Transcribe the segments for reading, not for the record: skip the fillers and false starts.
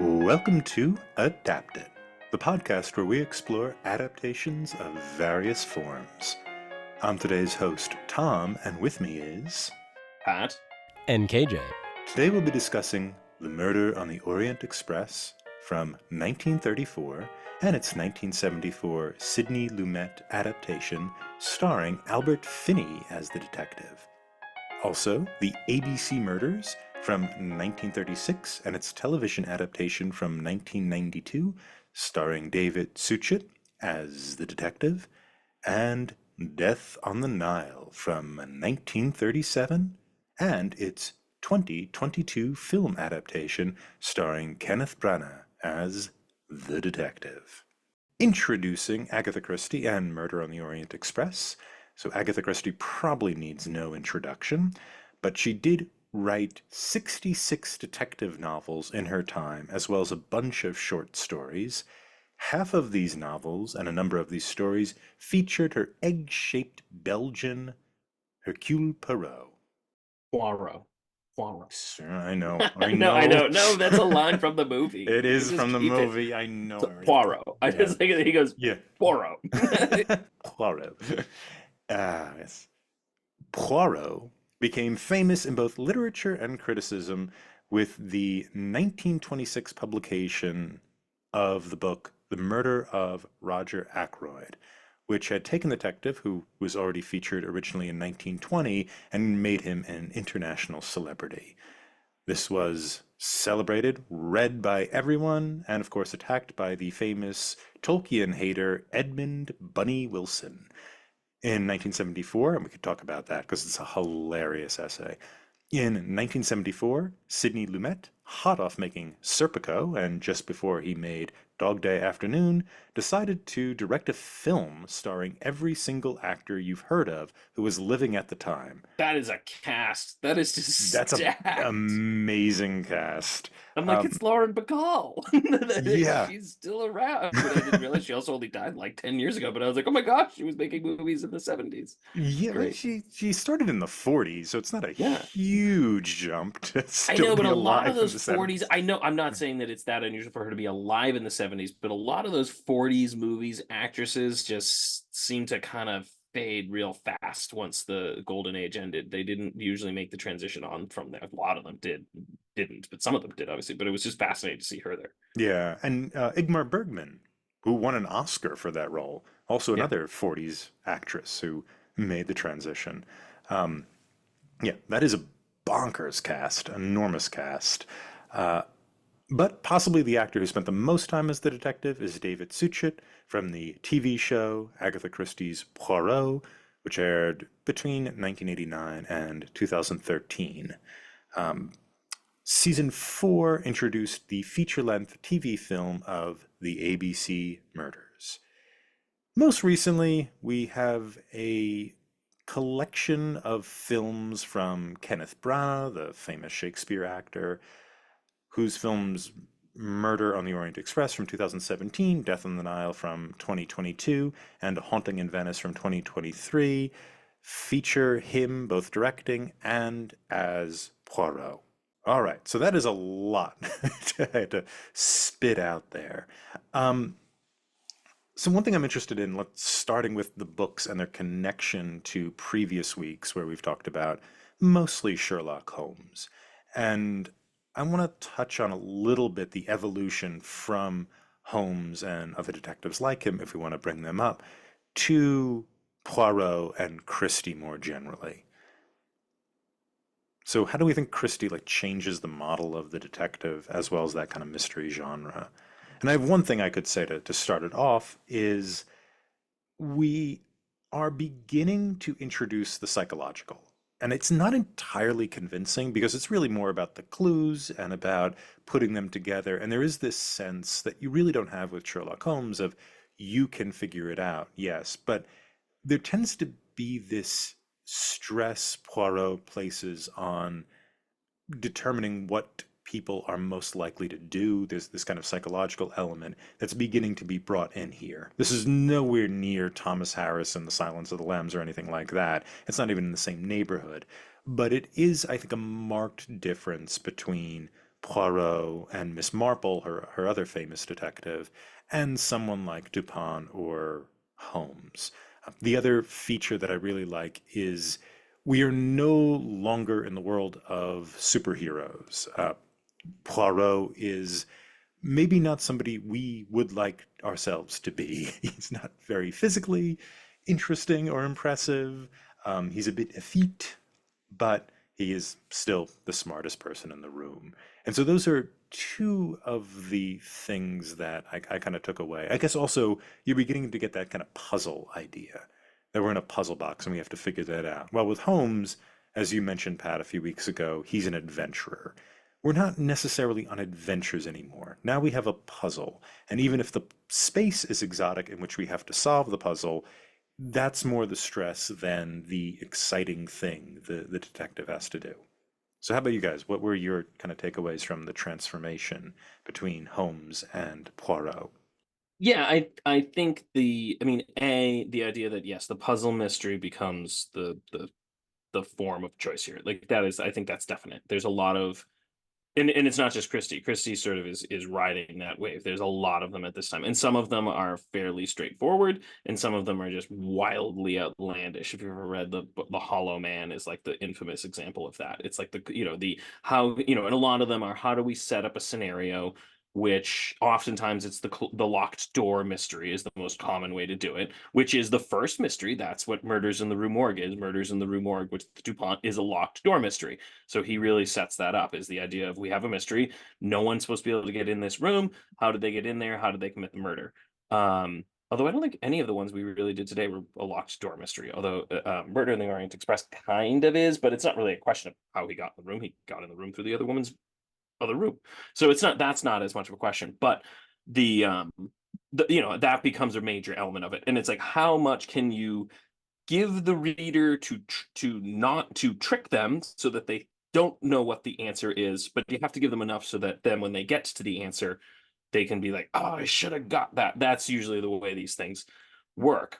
Welcome to Adapted, the podcast where we explore adaptations of various forms. I'm today's host, Tom, and with me is Pat. And KJ. Today we'll be discussing The Murder on the Orient Express from 1934 and its 1974 Sidney Lumet adaptation starring Albert Finney as the detective. Also, The ABC Murders from 1936 and its television adaptation from 1992 starring David Suchet as the detective, and Death on the Nile from 1937 and its 2022 film adaptation starring Kenneth Branagh as the detective. Introducing Agatha Christie and Murder on the Orient Express. So Agatha Christie probably needs no introduction, but she did write 66 detective novels in her time, as well as a bunch of short stories. Half of these novels and a number of these stories featured her egg-shaped Belgian Hercule Poirot. Poirot. Sure, I know. No, that's a line from the movie. It is Just from the keep it. movie. I know. Poirot. I just think he goes, Yeah. Poirot. Poirot. Yes. Poirot became famous in both literature and criticism with the 1926 publication of the book The Murder of Roger Ackroyd, which had taken the detective, who was already featured originally in 1920, and made him an international celebrity. This was celebrated, read by everyone, and of course attacked by the famous Tolkien hater Edmund Bunny Wilson in 1974, and we could talk about that because it's a hilarious essay. In 1974, Sidney Lumet, hot off making Serpico, and just before he made Dog Day Afternoon, decided to direct a film starring every single actor you've heard of who was living at the time. That is a cast. That is just That's an stacked. amazing cast. I'm like, it's Lauren Bacall. Yeah. She's still around. But I didn't realize she also only died like 10 years ago. But I was like, oh my gosh, she was making movies in the 70s. Yeah, Great. she started in the 40s, so it's not a Yeah. huge jump to I still know, but be a lot alive of those in the 40s, 70s. I know, I'm not saying that it's that unusual for her to be alive in the 70s, but a lot of those 40s movies, actresses just seem to kind of fade real fast once the golden age ended. They didn't usually make the transition on from there. A lot of them didn't, but some of them did, obviously. But it was just fascinating to see her there. Yeah, and Ingmar Bergman, who won an Oscar for that role, also Yeah. another 40s actress who made the transition. Yeah, that is a bonkers cast, enormous cast. But possibly the actor who spent the most time as the detective is David Suchet from the TV show Agatha Christie's Poirot, which aired between 1989 and 2013. Season 4 introduced the feature-length TV film of the ABC Murders. Most recently, we have a collection of films from Kenneth Branagh, the famous Shakespeare actor, whose films Murder on the Orient Express from 2017, Death on the Nile from 2022, and A Haunting in Venice from 2023 feature him both directing and as Poirot. All right, so that is a lot to spit out there. So one thing I'm interested in, starting with the books and their connection to previous weeks where we've talked about mostly Sherlock Holmes. And I want to touch on a little bit the evolution from Holmes and other detectives like him, if we want to bring them up, to Poirot and Christie more generally. So how do we think Christie changes the model of the detective as well as that kind of mystery genre? And I have one thing I could say to start it off is we are beginning to introduce the psychological. And it's not entirely convincing because it's really more about the clues and about putting them together. And there is this sense that you really don't have with Sherlock Holmes of you can figure it out, yes, but there tends to be this stress Poirot places on determining what people are most likely to do. There's this kind of psychological element that's beginning to be brought in here. This is nowhere near Thomas Harris and The Silence of the Lambs or anything like that. It's not even in the same neighborhood. But it is, I think, a marked difference between Poirot and Miss Marple, her other famous detective, and someone like Dupin or Holmes. The other feature that I really like is we are no longer in the world of superheroes. Poirot is maybe not somebody we would like ourselves to be. He's not very physically interesting or impressive. He's a bit effete, but he is still the smartest person in the room. And so those are two of the things that I kind of took away. I guess also you're beginning to get that kind of puzzle idea that we're in a puzzle box and we have to figure that out. Well, with Holmes, as you mentioned, Pat, a few weeks ago, he's an adventurer. We're not necessarily on adventures anymore. Now we have a puzzle. And even if the space is exotic in which we have to solve the puzzle, that's more the stress than the exciting thing the detective has to do. So how about you guys? What were your kind of takeaways from the transformation between Holmes and Poirot? Yeah, I think I mean, the idea that yes, the puzzle mystery becomes the form of choice here. Like that is, I think that's definite. There's a lot of, and it's not just Christie. Christie sort of is riding that wave. There's a lot of them at this time, and some of them are fairly straightforward, and some of them are just wildly outlandish. If you've ever read the Hollow Man, is like the infamous example of that. It's like the how and a lot of them are how do we set up a scenario. Which oftentimes it's the locked door mystery is the most common way to do it, which is the first mystery. That's what Murders in the Rue Morgue is. Murders in the Rue Morgue, which Dupont is a locked door mystery. So he really sets that up is the idea of we have a mystery. No one's supposed to be able to get in this room. How did they get in there? How did they commit the murder? Although I don't think any of the ones we really did today were a locked door mystery. Although Murder in the Orient Express kind of is, but it's not really a question of how he got in the room. He got in the room through the other woman's other room. So it's not that's not as much of a question. But the that becomes a major element of it. And it's like how much can you give the reader to not to trick them so that they don't know what the answer is, but you have to give them enough so that then when they get to the answer, they can be like, "Oh, I should have got that." That's usually the way these things work.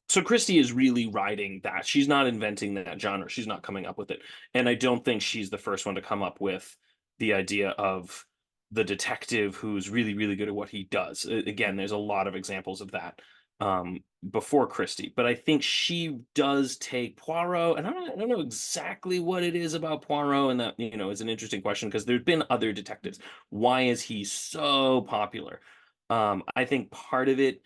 So Christie is really writing that. She's not inventing that genre. She's not coming up with it. And I don't think she's the first one to come up with the idea of the detective who's really, really good at what he does. Again, there's a lot of examples of that before Christie. But I think she does take Poirot, and I don't know exactly what it is about Poirot, and that, is an interesting question because there's been other detectives. Why is he so popular? I think part of it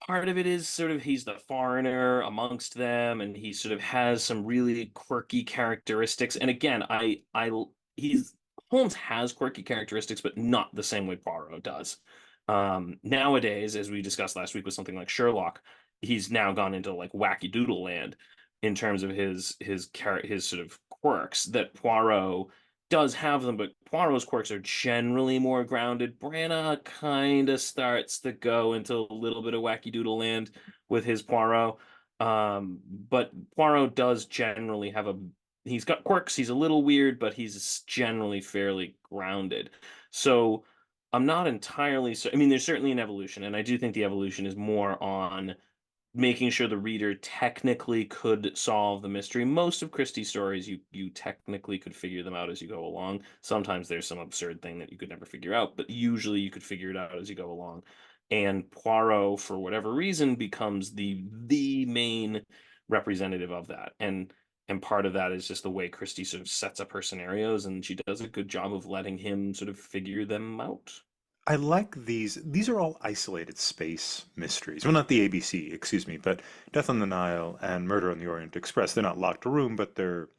is sort of he's the foreigner amongst them and he sort of has some really quirky characteristics, and again he's Holmes has quirky characteristics but not the same way Poirot does. Nowadays, as we discussed last week with something like Sherlock, he's now gone into like wacky doodle land in terms of his sort of quirks that Poirot does have them, but Poirot's quirks are generally more grounded. Branagh kind of starts to go into a little bit of wacky doodle land with his Poirot. But Poirot does generally have he's got quirks. He's a little weird, but he's generally fairly grounded. So I'm not entirely so. I mean, there's certainly an evolution, and I do think the evolution is more on making sure the reader technically could solve the mystery. Most of Christie's stories, you technically could figure them out as you go along. Sometimes there's some absurd thing that you could never figure out, but usually you could figure it out as you go along. And Poirot, for whatever reason, becomes the main representative of that. And part of that is just the way Christie sort of sets up her scenarios, and she does a good job of letting him sort of figure them out. I like these. These are all isolated space mysteries. Well, not the ABC, excuse me, but Death on the Nile and Murder on the Orient Express. They're not locked room, but they're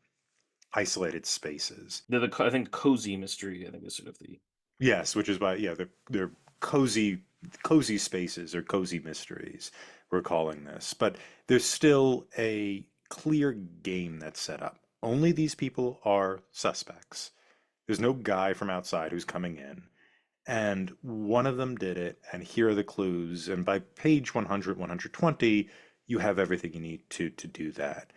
isolated spaces. I think cozy mystery, I think is sort of the Yes, which is why, yeah, they're cozy spaces or cozy mysteries, we're calling this. But there's still a clear game that's set up. Only these people are suspects. There's no guy from outside who's coming in. And one of them did it, and here are the clues. And by page 100, 120, you have everything you need to do that.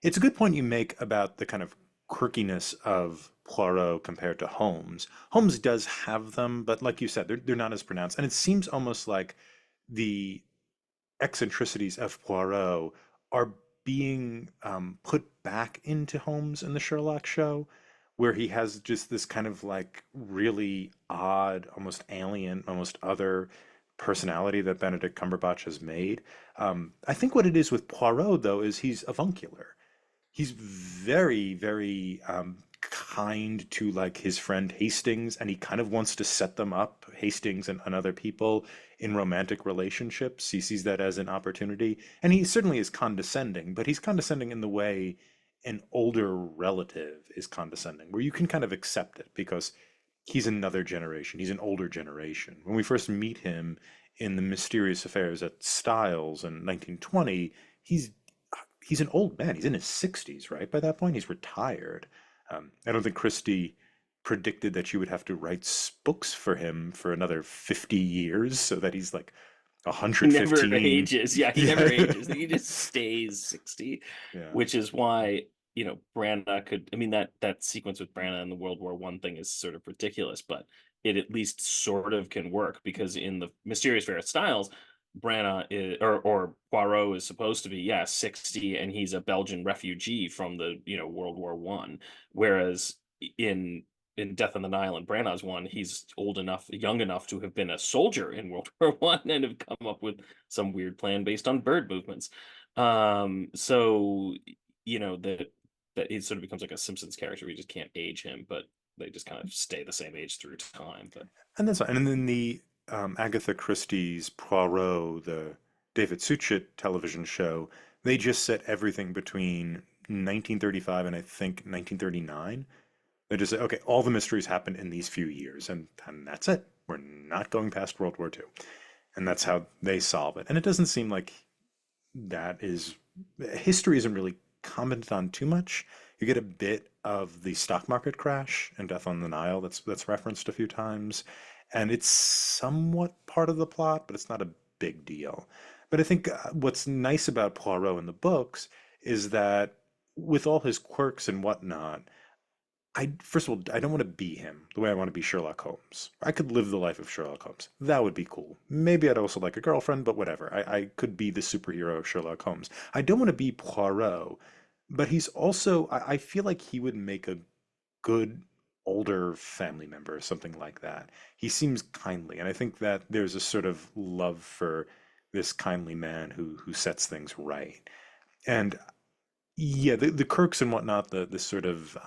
It's a good point you make about the kind of quirkiness of Poirot compared to Holmes. Holmes does have them, but like you said, they're not as pronounced. And it seems almost like the eccentricities of Poirot are being put back into Holmes in the Sherlock show, where he has just this kind of like really odd, almost alien, almost other personality that Benedict Cumberbatch has made. I think what it is with Poirot, though, is he's avuncular. He's very, very kind to like his friend Hastings, and he kind of wants to set them up, Hastings and other people, in romantic relationships. He sees that as an opportunity, and he certainly is condescending, but he's condescending in the way an older relative is condescending, where you can kind of accept it because he's another generation. He's an older generation. When we first meet him in The Mysterious Affairs at Styles in 1920, he's an old man. He's in his 60s, right? By that point, he's retired. I don't think Christie predicted that she would have to write books for him for another 50 years so that he's like He never 115. ages. Yeah, he never Yeah. ages. He just stays 60, Yeah. which is why, Branagh could, I mean, that sequence with Branagh in the World War I thing is sort of ridiculous, but it at least sort of can work because in the Mysterious Various Styles, Branagh is, or Poirot is supposed to be, yeah, 60, and he's a Belgian refugee from the, World War I, whereas in Death on the Nile and Branagh's one, he's young enough to have been a soldier in World War I and have come up with some weird plan based on bird movements. So that it sort of becomes like a Simpsons character. We just can't age him, but they just kind of stay the same age through time. But And that's fine. And then the Agatha Christie's Poirot, the David Suchet television show, they just set everything between 1935 and I think 1939. They just say, okay, all the mysteries happened in these few years, and that's it. We're not going past World War II. And that's how they solve it. And it doesn't seem like that is, history isn't really commented on too much. You get a bit of the stock market crash and Death on the Nile that's referenced a few times, and it's somewhat part of the plot, but it's not a big deal. But I think what's nice about Poirot in the books is that with all his quirks and whatnot, I first of all, I don't want to be him the way I want to be Sherlock Holmes. I could live the life of Sherlock Holmes. That would be cool. Maybe I'd also like a girlfriend, but whatever. I could be the superhero of Sherlock Holmes. I don't want to be Poirot, but he's also, I feel like he would make a good older family member or something like that. He seems kindly, and I think that there's a sort of love for this kindly man who sets things right. And yeah, the quirks and whatnot, the sort of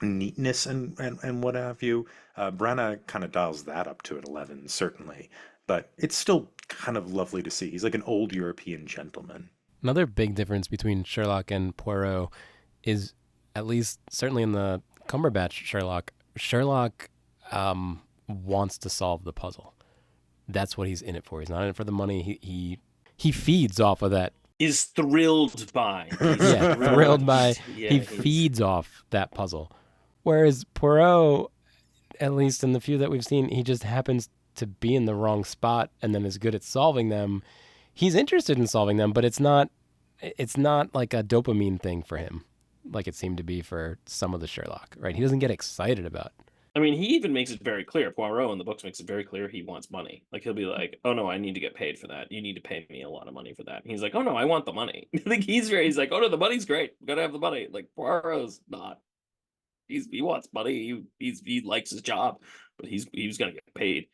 neatness and what have you. Branagh kind of dials that up to an 11, certainly, but it's still kind of lovely to see. He's like an old European gentleman. Another big difference between Sherlock and Poirot is, at least certainly in the Cumberbatch Sherlock, Sherlock wants to solve the puzzle. That's what he's in it for. He's not in it for the money. He feeds off of that. is thrilled by. Yeah, thrilled by. Yeah, He feeds off that puzzle. Whereas Poirot, at least in the few that we've seen, he just happens to be in the wrong spot and then is good at solving them. He's interested in solving them, but it's not like a dopamine thing for him, like it seemed to be for some of the Sherlock, right? He doesn't get excited about. I mean, he even makes it very clear. Poirot in the books makes it very clear he wants money. Like he'll be like, "Oh no, I need to get paid for that. You need to pay me a lot of money for that." And he's like, "Oh no, I want the money." Like he's like, "Oh no, the money's great. We gotta have the money." Like Poirot's not. He wants money. He likes his job, but he's gonna get paid.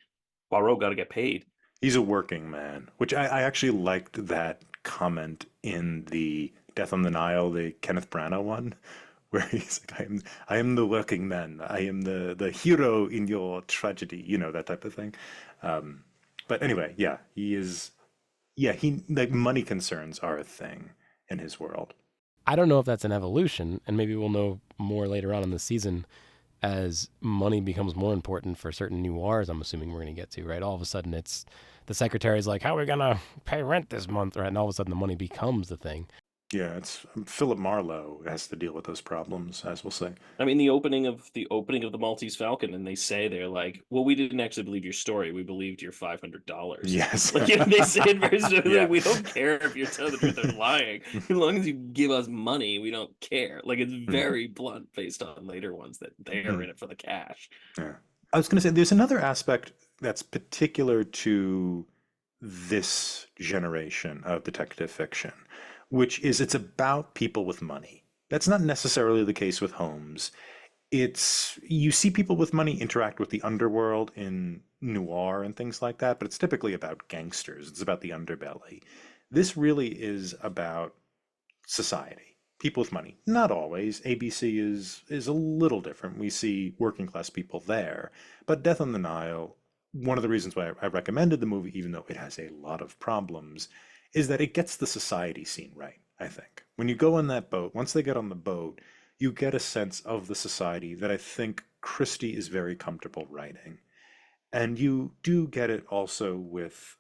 Poirot got to get paid. He's a working man, which I actually liked that comment in the Death on the Nile, the Kenneth Branagh one, where he's like, I am the working man. I am the hero in your tragedy, that type of thing. But anyway, yeah, he is, yeah, he, like, money concerns are a thing in his world. I don't know if that's an evolution, and maybe we'll know more later on in the season as money becomes more important for certain noirs. I'm assuming we're going to get to, right? All of a sudden, it's the secretary's like, "How are we going to pay rent this month?" Right? And all of a sudden, the money becomes the thing. Yeah, it's Philip Marlowe has to deal with those problems, as we'll say. I mean, the opening of the Maltese Falcon, and they say they're like, "Well, we didn't actually believe your story. We believed your $500." Yes. Like they say it very specifically, Yeah. like, we don't care if you're telling the truth or lying. As long as you give us money, we don't care. Like it's very blunt based on later ones that they are in it for the cash. Yeah. I was going to say there's another aspect that's particular to this generation of detective fiction, which is it's about people with money. That's not necessarily the case with Holmes. you see people with money interact with the underworld in noir and things like that, but it's typically about gangsters. It's about the underbelly. This really is about society, people with money. Not always. ABC is a little different. We see working class people there, but Death on the Nile. One of the reasons why I recommended the movie, even though it has a lot of problems, is that it gets the society scene right. I think when you go on that boat, once they get on the boat, you get a sense of the society that I think Christie is very comfortable writing. And you do get it also with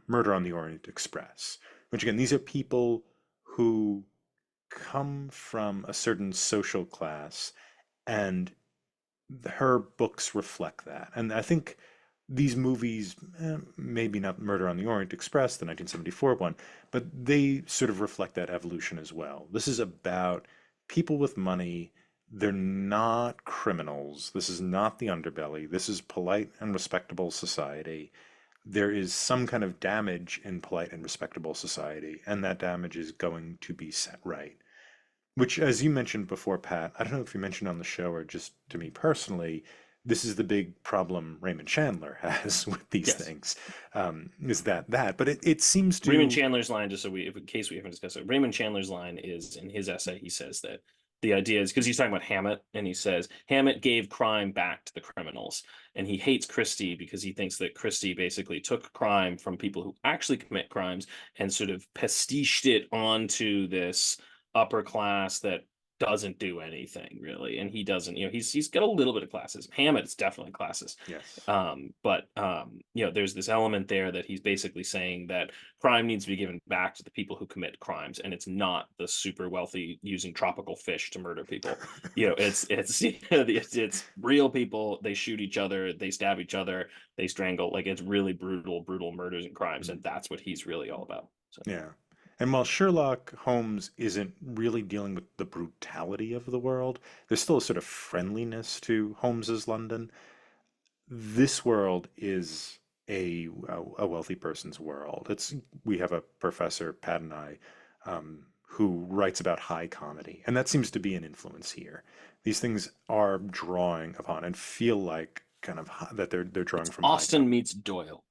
Murder on the Orient Express, which again, these are people who come from a certain social class, and her books reflect that. And I think these movies, maybe not Murder on the Orient Express, the 1974 one, but they sort of reflect that evolution as well. This is about people with money. They're not criminals. This is not the underbelly. This is polite and respectable society. There is some kind of damage in polite and respectable society, and that damage is going to be set right. Which, as you mentioned before, Pat, I don't know if you mentioned on the show or just to me personally, this is the big problem Raymond Chandler has with these Yes. things. Is that? But it seems to. Raymond Chandler's line, just so in case we haven't discussed it, Raymond Chandler's line is in his essay. He says that the idea is because he's talking about Hammett, and he says Hammett gave crime back to the criminals, and he hates Christie because he thinks that Christie basically took crime from people who actually commit crimes and sort of pastiched it onto this upper class that doesn't do anything really, and he doesn't. He's got a little bit of classism. Hammett is definitely classist. Yes. But there's this element there that he's basically saying that crime needs to be given back to the people who commit crimes, and it's not the super wealthy using tropical fish to murder people. It's real people. They shoot each other, they stab each other, they strangle. Like, it's really brutal murders and crimes, and that's what he's really all about. So. Yeah. And while Sherlock Holmes isn't really dealing with the brutality of the world, there's still a sort of friendliness to Holmes's London. This world is a wealthy person's world. We have a professor, Pat and I, who writes about high comedy, and that seems to be an influence here. These things are drawing upon and feel like kind of that they're drawing from Austen meets Doyle.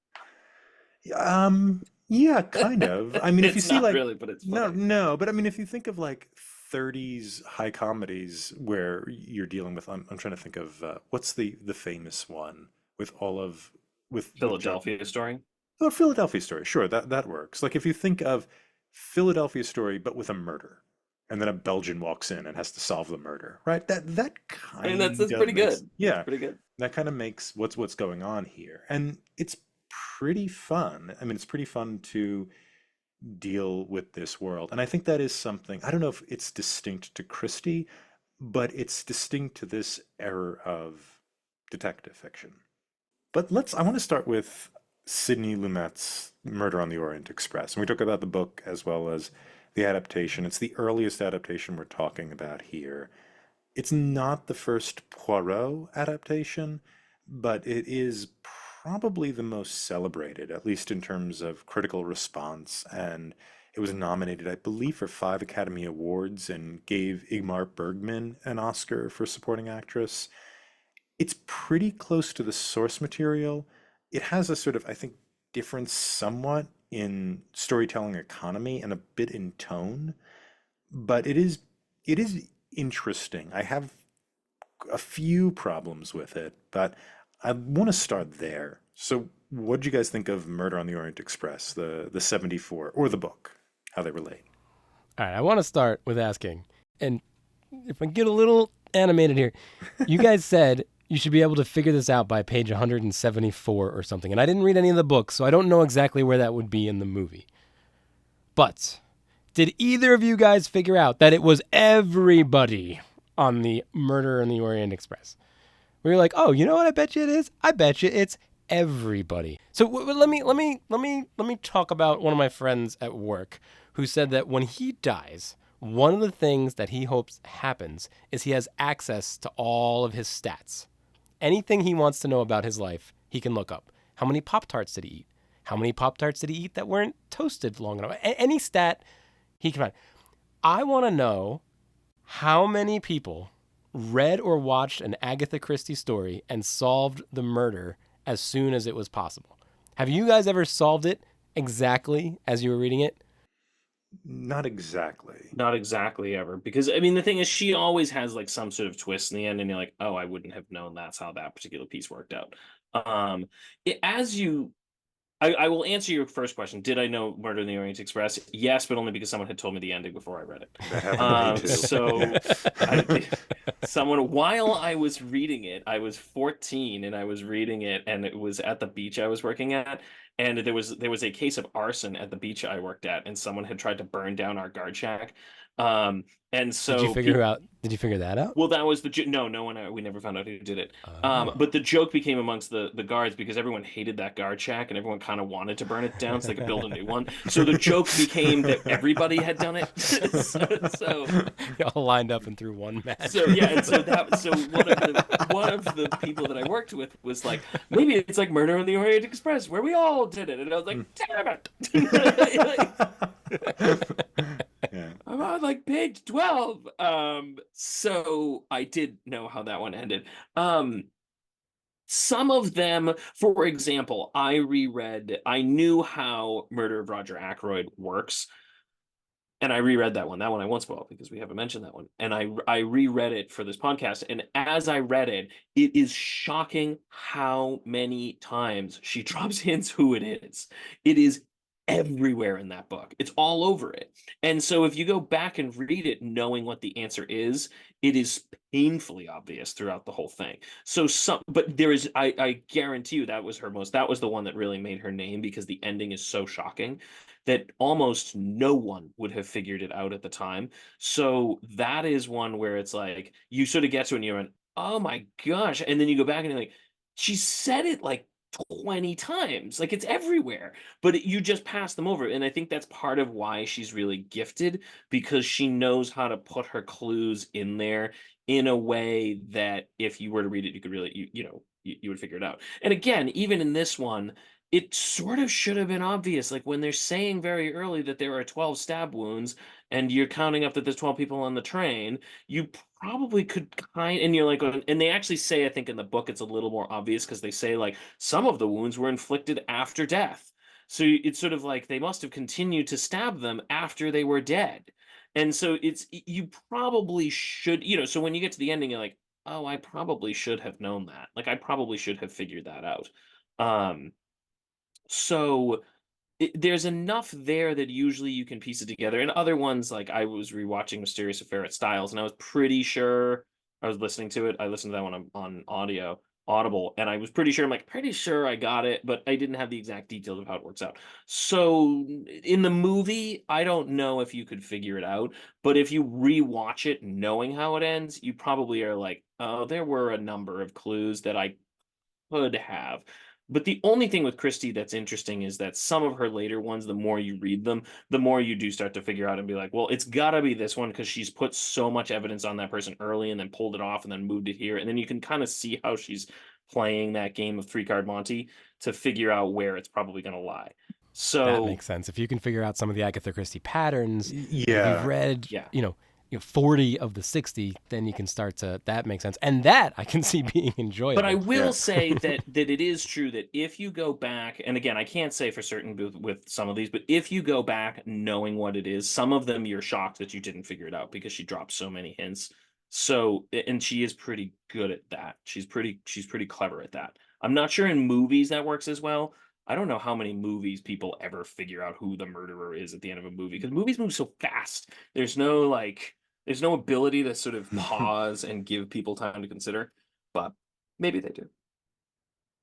Yeah, kind of. I mean, if you It's see not like really, but it's funny. no, but I mean, if you think of like 30s high comedies where you're dealing with, I'm trying to think of what's the famous one with all of with Philadelphia Story. Oh, Philadelphia Story. Sure, that works. Like if you think of Philadelphia Story, but with a murder, and then a Belgian walks in and has to solve the murder, right? That I mean, kind that's of pretty makes, good. yeah, That's pretty good. that kind of makes what's going on here, and it's pretty fun. I mean, it's pretty fun to deal with this world, and I think that is something. I don't know if it's distinct to Christie, but it's distinct to this era of detective fiction. But I want to start with Sidney Lumet's Murder on the Orient Express. And we talk about the book as well as the adaptation. It's the earliest adaptation we're talking about here. It's not the first Poirot adaptation, but it is probably the most celebrated, at least in terms of critical response. And it was nominated, I believe, for 5 Academy Awards and gave Ingmar Bergman an Oscar for supporting actress. It's pretty close to the source material. It has a sort of, I think, difference somewhat in storytelling economy and a bit in tone, but it is interesting. I have a few problems with it, but I want to start there. So, what did you guys think of Murder on the Orient Express, the 74, or the book? How they relate? All right, I want to start with asking, and if I get a little animated here, you guys said you should be able to figure this out by page 174 or something. And I didn't read any of the books, so I don't know exactly where that would be in the movie. But did either of you guys figure out that it was everybody on the Murder on the Orient Express? We were like, oh, you know what I bet you it is? I bet you it's everybody. So let me talk about one of my friends at work who said that when he dies, one of the things that he hopes happens is he has access to all of his stats. Anything he wants to know about his life, he can look up. How many Pop-Tarts did he eat? How many Pop-Tarts did he eat that weren't toasted long enough? Any stat he can find. I want to know how many people read or watched an Agatha Christie story and solved the murder as soon as it was possible. Have you guys ever solved it exactly as you were reading it? Not exactly. Not exactly ever, because I mean the thing is she always has like some sort of twist in the end, and you're like, oh, I wouldn't have known that's how that particular piece worked out. As you I will answer your first question. Did I know Murder in the Orient Express? Yes, but only because someone had told me the ending before I read it. That happened to me too. So Yeah. someone, while I was reading it, I was 14 and I was reading it, and it was at the beach I was working at, and there was a case of arson at the beach I worked at, and someone had tried to burn down our guard shack. And Did you so figure out? Did you figure that out? well, that was the no one, we never found out who did it. Oh. But the joke became amongst the guards because everyone hated that guard shack and everyone kind of wanted to burn it down so they could build a new one. So the joke became that everybody had done it. so They all lined up and threw one match. so yeah, and so one of the people that I worked with was like, maybe it's like Murder on the Orient Express where we all did it, and I was like, damn it. Yeah. I'm on like page 12. So I did know how that one ended. Some of them, for example, I knew how Murder of Roger Ackroyd works. And I reread that one. That one I won't spoil because we haven't mentioned that one. And I reread it for this podcast. And as I read it, it is shocking how many times she drops hints who it is. It is everywhere in that book. It's all over it. And so if you go back and read it knowing what the answer is, it is painfully obvious throughout the whole thing. But there is, I guarantee you that was the one that really made her name because the ending is so shocking that almost no one would have figured it out at the time. So that is one where it's like you sort of get to it and you're like, oh my gosh. And then you go back and you're like, she said it like 20 times. Like it's everywhere. But you just pass them over. And I think that's part of why she's really gifted, because she knows how to put her clues in there in a way that if you were to read it, you could really, you would figure it out. And again, even in this one, it sort of should have been obvious. Like when they're saying very early that there are 12 stab wounds and you're counting up that there's 12 people on the train, you probably could and you're like, and they actually say, I think in the book, it's a little more obvious because they say like some of the wounds were inflicted after death. So it's sort of like they must have continued to stab them after they were dead. And so you probably should, so when you get to the ending, you're like, oh, I probably should have known that. Like I probably should have figured that out. So there's enough there that usually you can piece it together. And other ones, like I was rewatching Mysterious Affair at Styles, and I was pretty sure I was listening to it. I listened to that one on Audible, and I was pretty sure. I'm like pretty sure I got it, but I didn't have the exact details of how it works out. So in the movie, I don't know if you could figure it out, but if you rewatch it knowing how it ends, you probably are like, oh, there were a number of clues that I could have. But the only thing with Christie that's interesting is that some of her later ones, the more you read them, the more you do start to figure out and be like, well, it's got to be this one because she's put so much evidence on that person early and then pulled it off and then moved it here. And then you can kind of see how she's playing that game of three-card Monte to figure out where it's probably going to lie. So that makes sense. If you can figure out some of the Agatha Christie patterns, if Yeah. you've read, Yeah. 40 of the 60, then you can start to, that makes sense. And that I can see being enjoyable. But I will Yeah. say that it is true that if you go back, and again, I can't say for certain with some of these, but if you go back knowing what it is, some of them you're shocked that you didn't figure it out because she dropped so many hints. So, and she is pretty good at that. She's pretty clever at that. I'm not sure in movies that works as well. I don't know how many movies people ever figure out who the murderer is at the end of a movie because movies move so fast. There's no ability to sort of pause and give people time to consider, but maybe they do.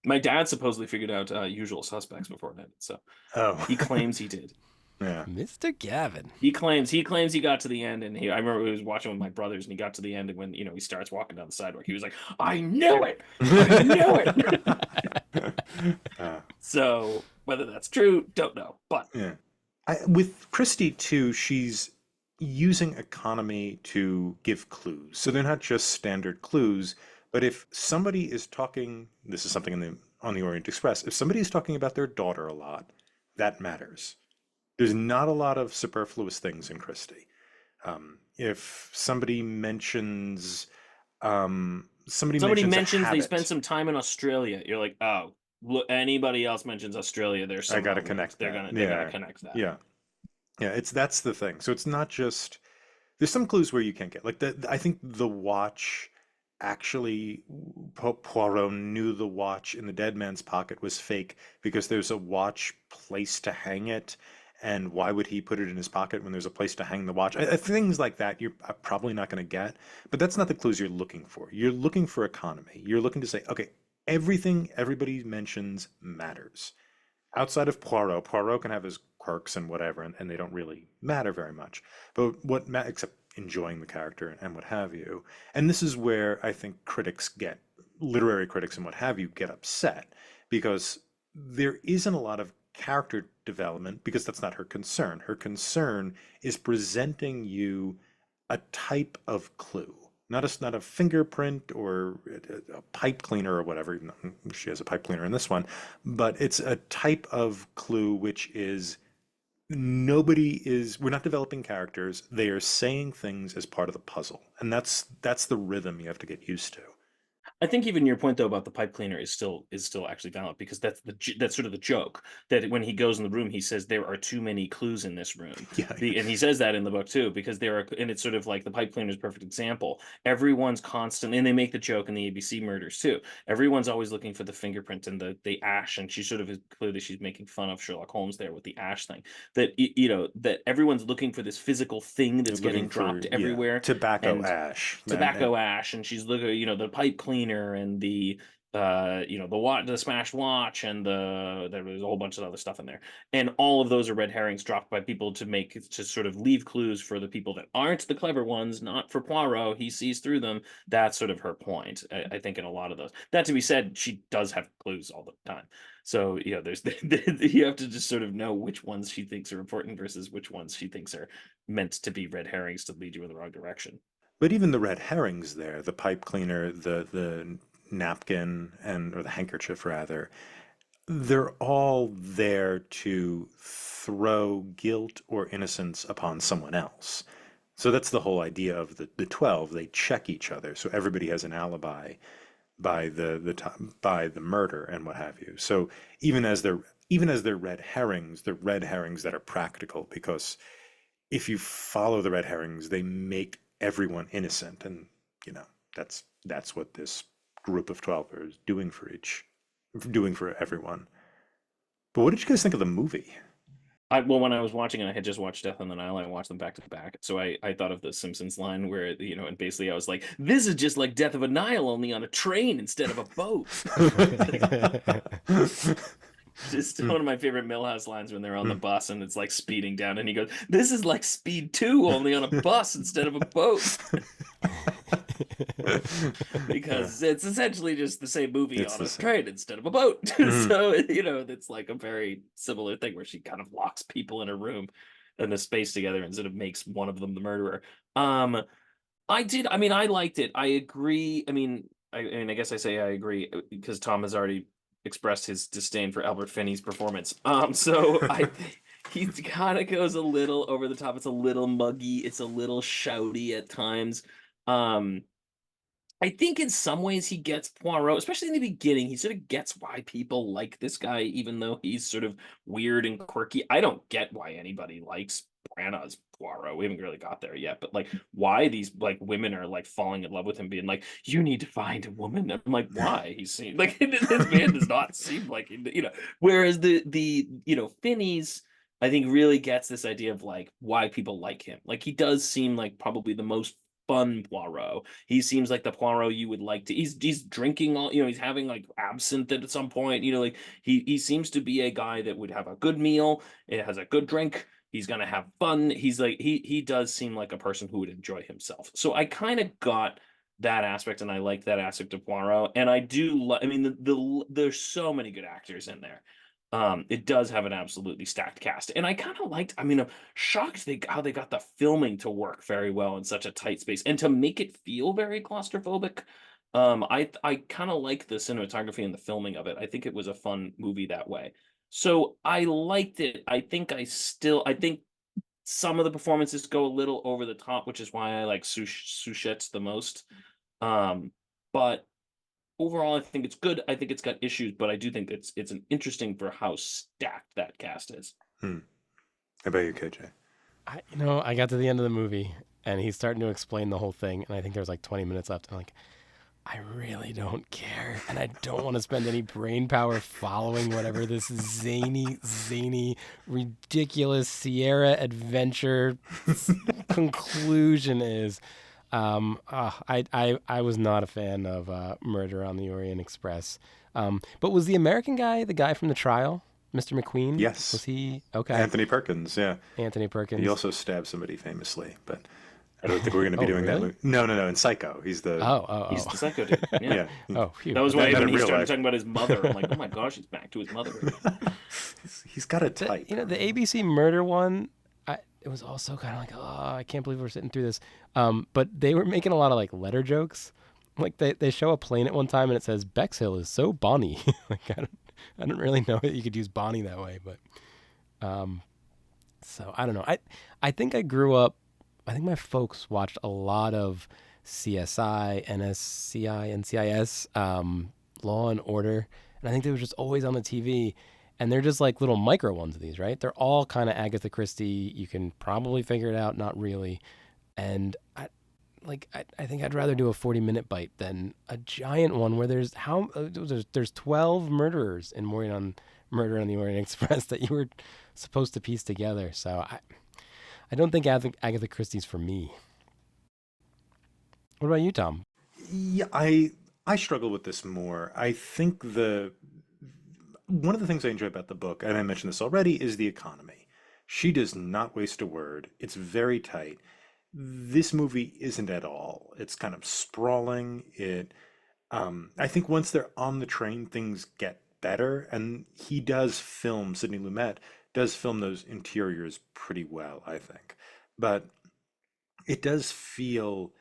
My dad supposedly figured out Usual Suspects before it ended, so Oh. he claims he did. Yeah. Mr. Gavin. He claims he got to the end, and I remember he was watching with my brothers, and he got to the end, and when he starts walking down the sidewalk, he was like, "I knew it, I knew it." So whether that's true, don't know, but Yeah. With Christie too, she's using economy to give clues. So they're not just standard clues, but if somebody is talking, this is something on the Orient Express, if somebody is talking about their daughter a lot, that matters. There's not a lot of superfluous things in Christie. If somebody mentions Somebody Somebody mentions a mentions they spent habit. some time in Australia. You're like, oh, look, anybody else mentions Australia, they're I got somehow to linked. connect They're that. gonna Yeah, connect that. yeah, yeah. That's the thing. So it's not just there's some clues where you can't get like the. I think the watch actually Poirot knew the watch in the dead man's pocket was fake because there's a watch place to hang it. And why would he put it in his pocket when there's a place to hang the watch? Things like that you're probably not going to get, but that's not the clues you're looking for. You're looking for economy. You're looking to say, okay, everything everybody mentions matters. Outside of Poirot, Poirot can have his quirks and whatever, and they don't really matter very much. But except enjoying the character and what have you. And this is where I think literary critics and what have you, get upset because there isn't a lot of character development because that's not her concern. Her concern is presenting you a type of clue. Not a fingerprint or a pipe cleaner or whatever. Even though she has a pipe cleaner in this one, but it's a type of clue which is we're not developing characters. They are saying things as part of the puzzle, and that's the rhythm you have to get used to. I think even your point though about the pipe cleaner is still actually valid because that's sort of the joke that when he goes in the room he says there are too many clues in this room. Yeah, And he says that in the book too because and it's sort of like the pipe cleaner is a perfect example. Everyone's constant and they make the joke in the ABC murders too. Everyone's always looking for the fingerprint and the ash, and she sort of is clearly she's making fun of Sherlock Holmes there with the ash thing. That that everyone's looking for this physical thing that's they're looking getting for dropped everywhere tobacco and ash, tobacco ash, and she's looking, the pipe cleaner and the the smashed watch, and there was a whole bunch of other stuff in there, and all of those are red herrings dropped by people to sort of leave clues for the people that aren't the clever ones, not for Poirot. He sees through them. That's sort of her point, I think, in a lot of those. That to be said, she does have clues all the time. So there's you have to just sort of know which ones she thinks are important versus which ones she thinks are meant to be red herrings to lead you in the wrong direction. but even the red herrings there, the pipe cleaner, the napkin or the handkerchief rather, they're all there to throw guilt or innocence upon someone else. So that's the whole idea of the 12. They check each other, so everybody has an alibi by by the murder and what have you. So even as they're they're red herrings that are practical because if you follow the red herrings, they make everyone innocent, and you know that's what this group of 12 is doing for everyone. But what did you guys think of the movie? Well, when I was watching it, I had just watched Death on the Nile. I watched them back to back, so I thought of the Simpsons line where and basically I was like, "This is just like Death of a Nile, only on a train instead of a boat." Just one of my favorite Millhouse lines when they're on the bus and it's like speeding down, and he goes, "This is like Speed 2, only on a bus instead of a boat." Because it's essentially just the same movie It's on the a same. train instead of a boat. Mhm. So, it's like a very similar thing where she kind of locks people in a room in a space together and sort of makes one of them the murderer. I mean, I liked it. I agree. I guess I say I agree because Tom has already expressed his disdain for Albert Finney's performance. So I think he kind of goes a little over the top. It's a little muggy. It's a little shouty at times. Um, I think in some ways he gets Poirot, especially in the beginning. He sort of gets why people like this guy, even though he's sort of weird and quirky. I don't get why anybody likes Branagh's Poirot. We haven't really got there yet, but like why these like women are like falling in love with him, being like, "You need to find a woman." I'm like, why? He seems like this man does not seem like Whereas the Finney's, I think, really gets this idea of like why people like him. Like he does seem like probably the most fun Poirot. He seems like the Poirot you would like to. He's drinking all, he's having like absinthe at some point. Like he seems to be a guy that would have a good meal. It has a good drink. He's gonna have fun. He's like he does seem like a person who would enjoy himself. So I kind of got that aspect, and I like that aspect of Poirot. And I do. I mean, there's so many good actors in there. It does have an absolutely stacked cast, and I kind of liked. I mean, I'm shocked how they got the filming to work very well in such a tight space and to make it feel very claustrophobic. I kind of like the cinematography and the filming of it. I think it was a fun movie that way. So I liked it. I think some of the performances go a little over the top, which is why I like Suchet the most. But overall, I think it's good. I think it's got issues, but I do think it's an interesting for how stacked that cast is. How about you, KJ? I got to the end of the movie and he's starting to explain the whole thing, and I think there's like 20 minutes left. I'm like, I really don't care, and I don't want to spend any brain power following whatever this zany, ridiculous Sierra adventure conclusion is. I was not a fan of Murder on the Orient Express. But was the American guy the guy from the trial, Mr. McQueen? Yes. Was he okay? Anthony Perkins, yeah. Anthony Perkins. He also stabbed somebody famously, but I don't think we're going to be doing really? that. No. In Psycho, he's the He's the psycho dude. Yeah. Oh, phew. That was why Not when in he real started life. talking about his mother, I'm like, oh my gosh, he's back to his mother. he's got a type. The ABC murder one, it was also kind of like, oh, I can't believe we're sitting through this. But they were making a lot of like letter jokes. Like they show a plane at one time and it says Bexhill is so Bonnie. Like I don't really know that you could use Bonnie that way, but so I don't know. I think I grew up. I think my folks watched a lot of CSI, NSCI, NCIS, Law and Order, and I think they were just always on the TV. And they're just like little micro ones of these, right? They're all kind of Agatha Christie. You can probably figure it out, not really. And I think I'd rather do a 40-minute bite than a giant one where there's 12 murderers in Murder on the Orient Express that you were supposed to piece together. So I don't think Agatha Christie's for me. What about you, Tom? Yeah, I struggle with this more. I think one of the things I enjoy about the book, and I mentioned this already, is the economy. She does not waste a word. It's very tight. This movie isn't at all. It's kind of sprawling. I think once they're on the train, things get better, and Sidney Lumet does film those interiors pretty well, I think. But it does feel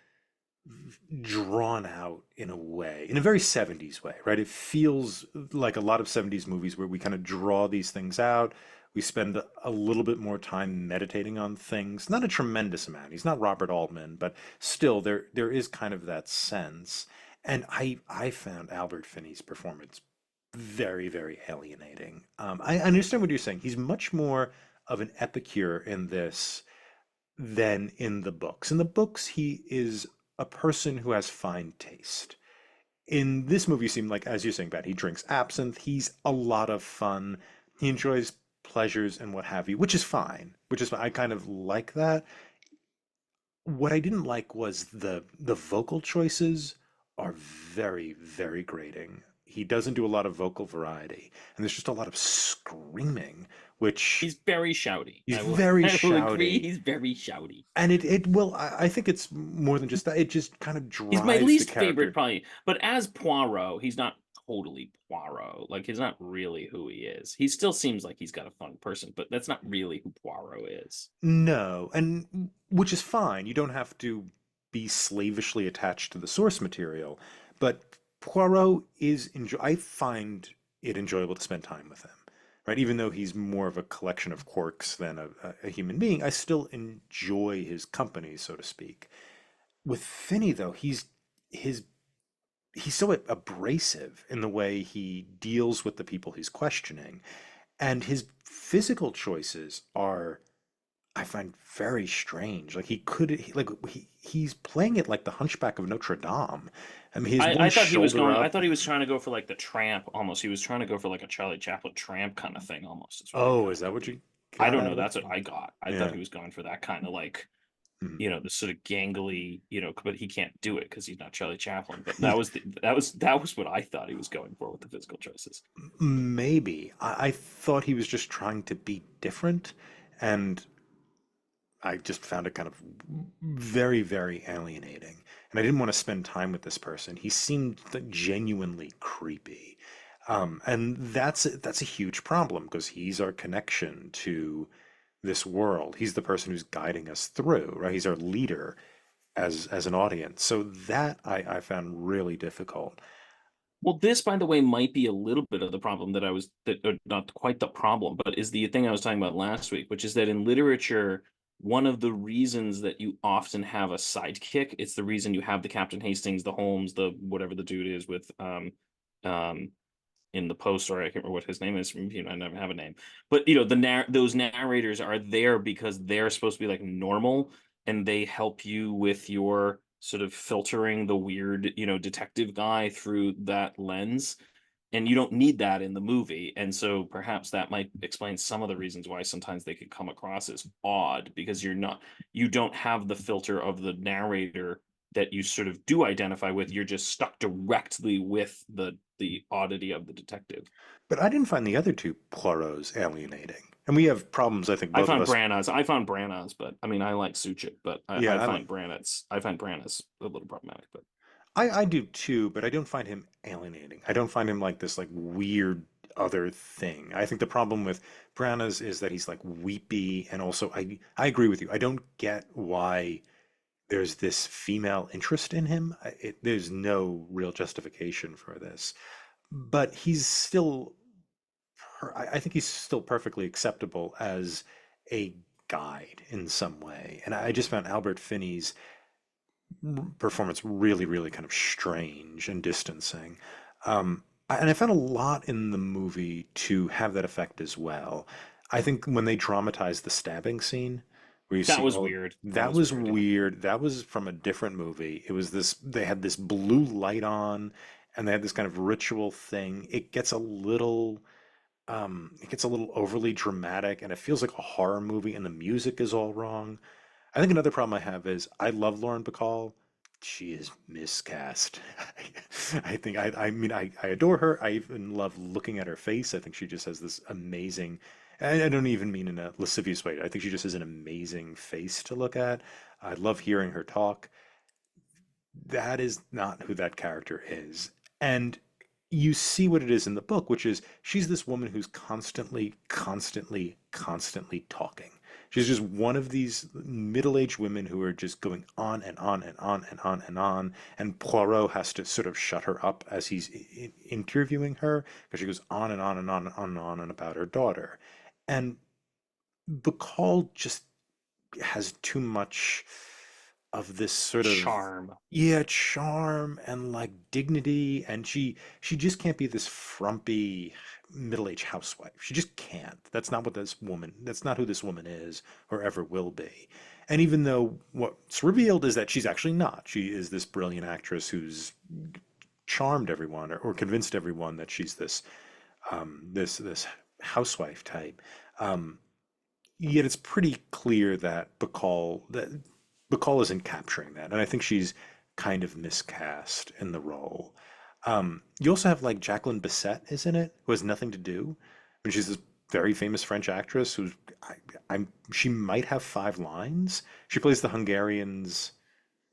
drawn out in a way, in a very 70s way, right? It feels like a lot of 70s movies where we kind of draw these things out. We spend a little bit more time meditating on things. Not a tremendous amount. He's not Robert Altman, but still there is kind of that sense. And I found Albert Finney's performance very, very alienating. I understand what you're saying. He's much more of an epicure in this than in the books. In the books, he is a person who has fine taste. In this movie, you seem like, as you're saying, Pat, he drinks absinthe. He's a lot of fun. He enjoys pleasures and what have you, which is fine. I kind of like that. What I didn't like was the vocal choices are very, very grating. He doesn't do a lot of vocal variety, and there's just a lot of screaming, which He's very shouty. he's I will very agree. shouty. He's very shouty. And I think it's more than just that. It just kind of drives He's my the least character. favorite, probably. But as Poirot, he's not totally Poirot. Like, he's not really who he is. He still seems like he's got a fun person, but that's not really who Poirot is. No, and which is fine. You don't have to be slavishly attached to the source material, but Poirot I find it enjoyable to spend time with him, right? Even though he's more of a collection of quirks than a human being, I still enjoy his company, so to speak. With Finney, though, he's so abrasive in the way he deals with the people he's questioning, and his physical choices are, I find, very strange. Like he's playing it like the Hunchback of Notre Dame. I mean, I thought he was shoulder going. I up. thought he was trying to go for like the Tramp almost. He was trying to go for like a Charlie Chaplin Tramp kind of thing almost. Oh, is that what you I got don't out know. of That's it? what I got. I Yeah. thought he was going for that kind of like, Mhm. the sort of gangly, but he can't do it because he's not Charlie Chaplin. But that was what I thought he was going for with the physical choices. Maybe. I thought he was just trying to be different, and I just found it kind of very, very alienating. And I didn't want to spend time with this person. He seemed genuinely creepy. And that's a huge problem because he's our connection to this world. He's the person who's guiding us through, right? He's our leader as an audience. So that I found really difficult. Well, this, by the way, might be a little bit of the problem not quite the problem, but is the thing I was talking about last week, which is that in literature, one of the reasons that you often have a sidekick, it's the reason you have the Captain Hastings, the Holmes, the whatever the dude is with um in the post, or I can't remember what his name is. I never have a name, but those narrators are there because they're supposed to be like normal, and they help you with your sort of filtering the weird, detective guy through that lens. And you don't need that in the movie, and so perhaps that might explain some of the reasons why sometimes they could come across as odd, because you don't have the filter of the narrator that you sort of do identify with. You're just stuck directly with the oddity of the detective. But I didn't find the other two Poirots alienating. And we have problems, I think, I both of found us. Branagh. I found Branagh, but I mean, I like Suchik, but Yeah, I find Branagh a little problematic. But I do too, but I don't find him alienating. I don't find him like this like weird other thing. I think the problem with Branagh's is that he's like weepy, and also I agree with you. I don't get why there's this female interest in him. There's no real justification for this. But he's still I think he's still perfectly acceptable as a guide in some way. And I just found Albert Finney's performance really, really kind of strange and distancing. And I found a lot in the movie to have that effect as well. I think when they dramatized the stabbing scene, where you that see was all weird. That that was was weird. Yeah. weird. That was from a different movie. It was this, they had this blue light on, and they had this kind of ritual thing. It gets a little overly dramatic, and it feels like a horror movie, and the music is all wrong. I think another problem I have is I love Lauren Bacall. She is miscast. I mean, I adore her. I even love looking at her face. I think she just has this amazing, I don't even mean in a lascivious way. I think she just has an amazing face to look at. I love hearing her talk. That is not who that character is. And you see what it is in the book, which is she's this woman who's constantly, constantly, constantly talking. She's just one of these middle-aged women who are just going on and on and on and on and on. And Poirot has to sort of shut her up as he's interviewing her, because she goes on and on and on and on and on and about her daughter. And Bacall just has too much of this sort of, Charm. yeah, charm and like dignity, and she just can't be this frumpy middle-aged housewife. She just can't. That's not who this woman is or ever will be. And even though what's revealed is that she's actually not. She is this brilliant actress who's charmed everyone, or convinced everyone that she's this housewife type. Um, Yet it's pretty clear that Bacall isn't capturing that, and I think she's kind of miscast in the role. You also have like Jacqueline Bisset is in it, who has nothing to do. I mean, she's this very famous French actress who's she might have 5 lines. She plays the Hungarian's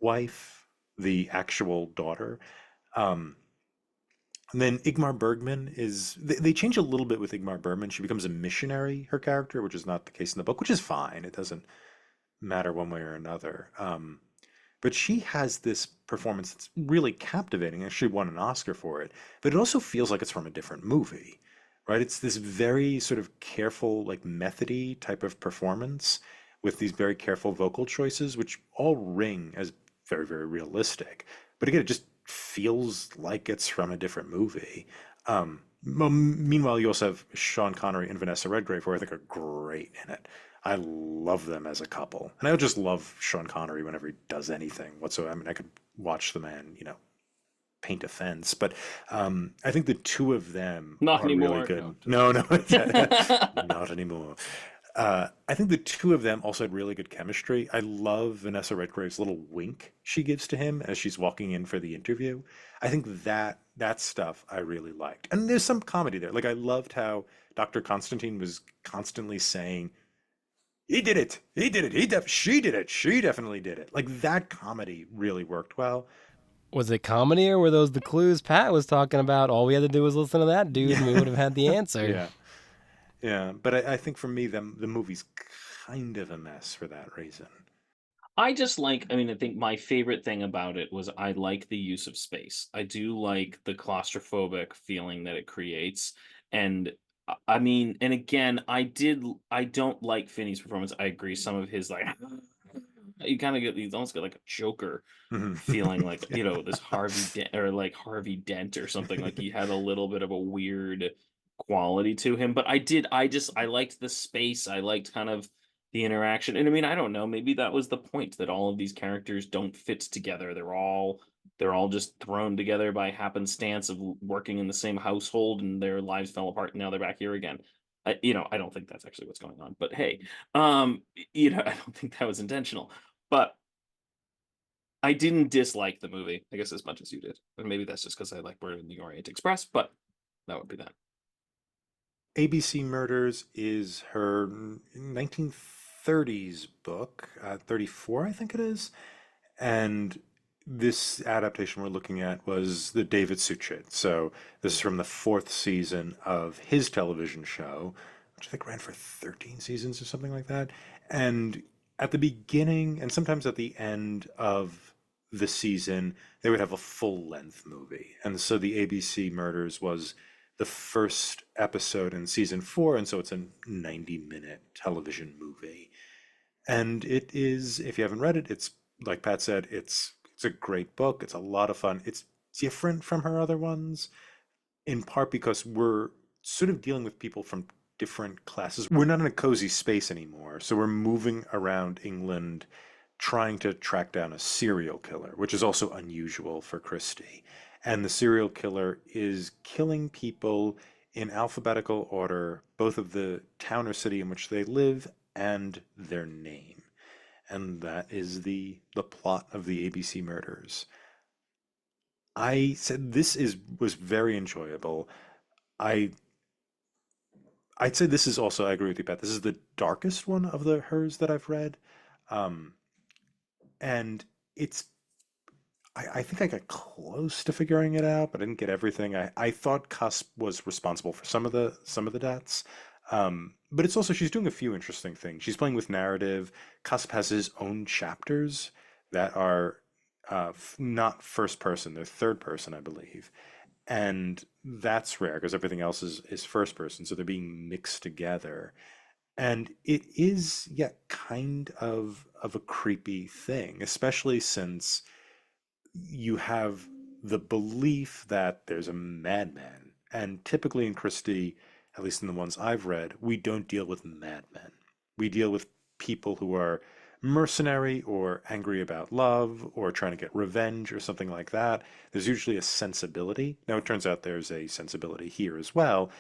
wife, the actual daughter. Um, and then Igmar Bergman they change a little bit with Igmar Bergman. She becomes a missionary, her character, which is not the case in the book, which is fine. It doesn't matter one way or another. But she has this performance that's really captivating, and she won an Oscar for it. But it also feels like it's from a different movie, right? It's this very sort of careful, like methody type of performance with these very careful vocal choices, which all ring as very, very realistic. But again, it just feels like it's from a different movie. Meanwhile, you also have Sean Connery and Vanessa Redgrave, who I think are great in it. I love them as a couple, and I just love Sean Connery whenever he does anything whatsoever. I mean, I could watch the man, paint a fence, but I think the two of them Not are really anymore. good. No, No, no, not anymore. I think the two of them also had really good chemistry. I love Vanessa Redgrave's little wink she gives to him as she's walking in for the interview. I think that stuff I really liked, and there's some comedy there. Like I loved how Dr. Constantine was constantly saying, "He did it. He did it. She did it. She definitely did it." Like that comedy really worked well. Was it comedy, or were those the clues Pat was talking about? All we had to do was listen to that dude and we would Yeah, have had the answer. yeah, yeah. But I think for me, the movie's kind of a mess for that reason. I mean, I think my favorite thing about it was I like the use of space. I do like the claustrophobic feeling that it creates. And I mean, and again, I don't like Finney's performance. I agree. Some of his like, you kind of get, you almost get like a Joker Mhm. feeling, like, Yeah. this Harvey Dent, or like Harvey Dent or something. Like he had a little bit of a weird quality to him. But I liked the space. I liked kind of the interaction. And I mean, I don't know, maybe that was the point, that all of these characters don't fit together. They're all just thrown together by happenstance of working in the same household, and their lives fell apart and now they're back here again. I don't think that's actually what's going on, but hey, I don't think that was intentional. But I didn't dislike the movie, I guess, as much as you did. And maybe that's just because I like Murder in the Orient Express, but that would be that. ABC Murders is her 1930s book, 34, I think it is. And this adaptation we're looking at was the David Suchet. So this is from the fourth season of his television show, which I think ran for 13 seasons or something like that. And at the beginning and sometimes at the end of the season, they would have a full length movie. And so the ABC Murders was the first episode in season four. And so it's a 90-minute television movie. And it is, if you haven't read it, it's like Pat said, it's a great book. It's a lot of fun. It's different from her other ones, in part because we're sort of dealing with people from different classes. We're not in a cozy space anymore. So we're moving around England trying to track down a serial killer, which is also unusual for Christie. And the serial killer is killing people in alphabetical order, both of the town or city in which they live and their name. And that is the plot of the ABC Murders. I said this is was very enjoyable. I I'd say this is also, I agree with you, Pat. This is the darkest one of the hers that I've read. Um, and it's I think I got close to figuring it out, but I didn't get everything. I thought Cusp was responsible for some of the deaths. But it's also she's doing a few interesting things. She's playing with narrative. Cusp has his own chapters that are not first person, they're third person, I believe. And that's rare because everything else is first person, so they're being mixed together. And it is, yeah, kind of a creepy thing, especially since you have the belief that there's a madman. And typically in Christie, at least in the ones I've read, we don't deal with madmen. We deal with people who are mercenary or angry about love or trying to get revenge or something like that. There's usually a sensibility. Now, it turns out there's a sensibility here as well.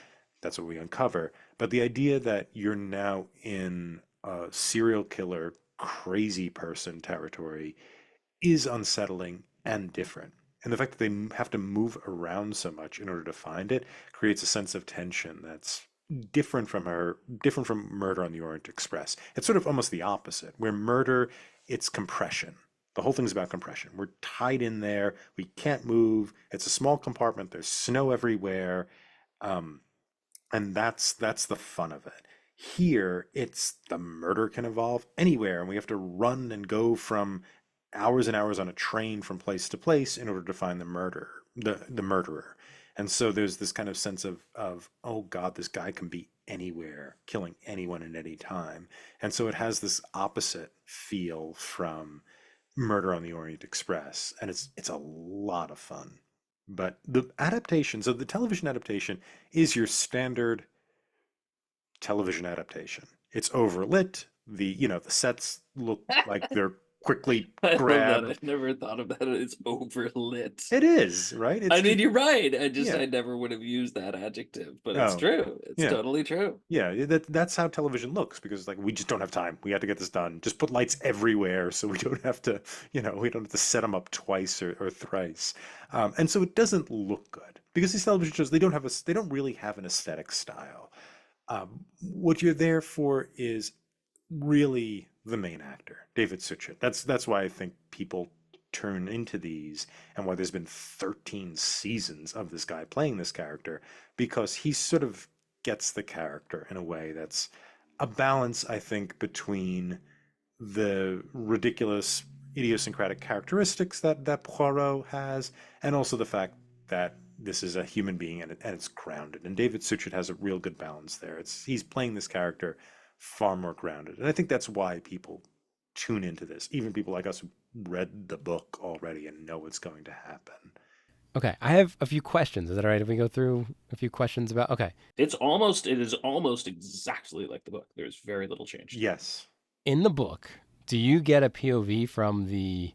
That's what we uncover. But the idea that you're now in a serial killer, crazy person territory is unsettling and different. And the fact that they have to move around so much in order to find it creates a sense of tension that's different from Murder on the Orient Express. It's sort of almost the opposite, where murder, it's compression. The whole thing's about compression. We're tied in there. We can't move. It's a small compartment. There's snow everywhere. Um, and that's the fun of it. Here, it's the murder can evolve anywhere, and we have to run and go from hours and hours on a train from place to place in order to find the murderer. And so there's this kind of sense of oh God, this guy can be anywhere, killing anyone at any time. And so it has this opposite feel from Murder on the Orient Express, and it's a lot of fun. But the adaptation, so the television adaptation is your standard television adaptation. It's overlit. The sets look like they're quickly I love that. I grabbed. never thought of that. It's overlit. It is, right? I It's mean, just, you're right. yeah. I never would have used that adjective, but it's Oh, true. It's yeah. totally true. Yeah, that's how television looks because like we just don't have time. We have to get this done. Just put lights everywhere so we don't have to, we don't have to set them up twice or thrice. And so it doesn't look good because these television shows they don't really have an aesthetic style. What you're there for is really the main actor, David Suchet. That's why I think people turn into these and why there's been 13 seasons of this guy playing this character because he sort of gets the character in a way that's a balance, I think, between the ridiculous idiosyncratic characteristics that Poirot has and also the fact that this is a human being and it's grounded. And David Suchet has a real good balance there. He's playing this character far more grounded. And I think that's why people tune into this, even people like us who read the book already and know what's going to happen. Okay, I have a few questions. Is that all right if we go through a few questions about? Okay, it is almost exactly like the book. There's very little change. Yes. in the book, do you get a POV from the,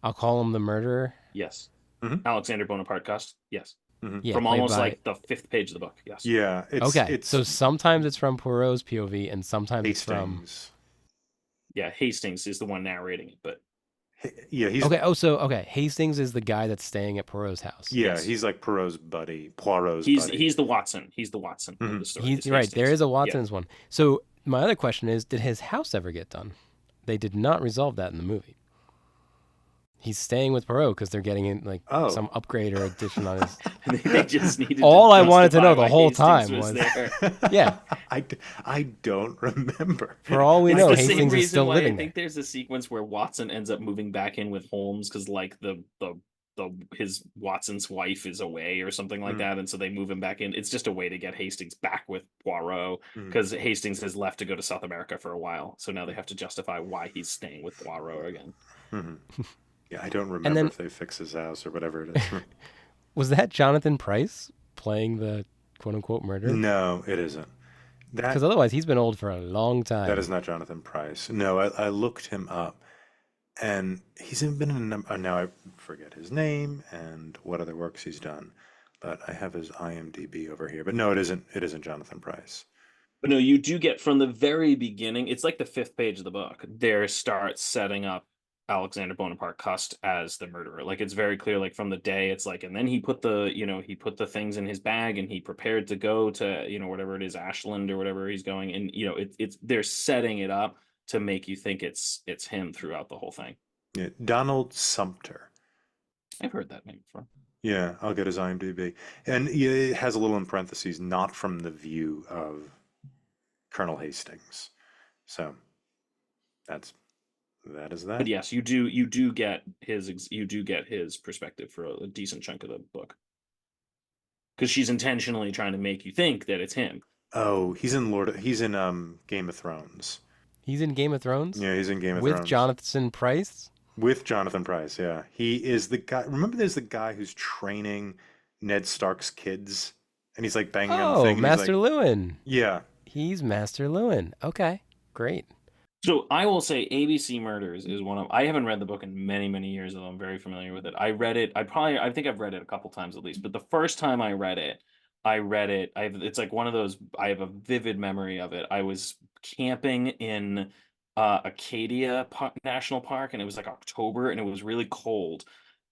I'll call him the murderer? Yes. Mhm. Alexander Bonaparte Cust. Yes. Yeah, From played almost by. like the 5th page of the book. Yes. Yeah, Okay, it's so sometimes it's from Poirot's POV, and sometimes it's from. Hastings. Yeah, Hastings is the one narrating it, but Yeah, he's Okay. Oh, so okay. Hastings is the guy that's staying at Poirot's house. yeah, Yes. he's like Poirot's buddy, Poirot's he's buddy. he's the Watson. He's the Watson of Mhm. the story. He's is right. There Hastings. is a Yeah. Watson's one. So my other question is, did his house ever get done? They did not resolve that in the movie. He's staying with Poirot because they're getting in like Oh. some upgrade or addition on his. They just needed. All to I wanted to justify know the why whole Hastings time was was- there. Yeah. I don't remember. For all we It's know, the same Hastings is reason still why living I there. think there's a sequence where Watson ends up moving back in with Holmes because like the his Watson's wife is away or something like that, and so they move him back in. It's just a way to get Hastings back with Poirot because Hastings has left to go to South America for a while, so now they have to justify why he's staying with Poirot again. Yeah, I don't remember then- if they fix his house or whatever it is. Was that Jonathan Pryce playing the quote unquote murderer? No, it isn't. Because otherwise, he's been old for a long time. That is not Jonathan Pryce. No, I looked him up, and he's been in a number. Now I forget his name and what other works he's done, but I have his IMDb over here. But no, it isn't. It isn't Jonathan Pryce. But no, you do get from the very beginning. It's like the 5th page of the book. There starts setting up Alexander Bonaparte Cust as the murderer. Like it's very clear. Like from the day, it's like, and then he put the things in his bag and he prepared to go to whatever it is, Ashland or whatever he's going. And it's they're setting it up to make you think it's him throughout the whole thing. Yeah, Donald Sumter. I've heard that name before. Yeah, I'll get his IMDb, and it has a little in parentheses, not from the view of Colonel Hastings. So that is that. But yes, you do get his perspective for a decent chunk of the book. Because she's intentionally trying to make you think that it's him. Oh, he's in Game of Thrones. He's in Game of Thrones? Yeah, he's in Game of with Thrones. Jonathan Pryce? With Jonathan Pryce, yeah. He is the guy. Remember there's the guy who's training Ned Stark's kids? And he's like banging on the thing. Oh, Master Lewin. Yeah. He's Master Lewin. Okay, great. So I will say ABC Murders is one of, I haven't read the book in many, many years, although I'm very familiar with it. I read it, I think I've read it a couple times at least, but the first time I read it, it's like one of those, I have a vivid memory of it. I was camping in Acadia National Park, and it was like October, and it was really cold,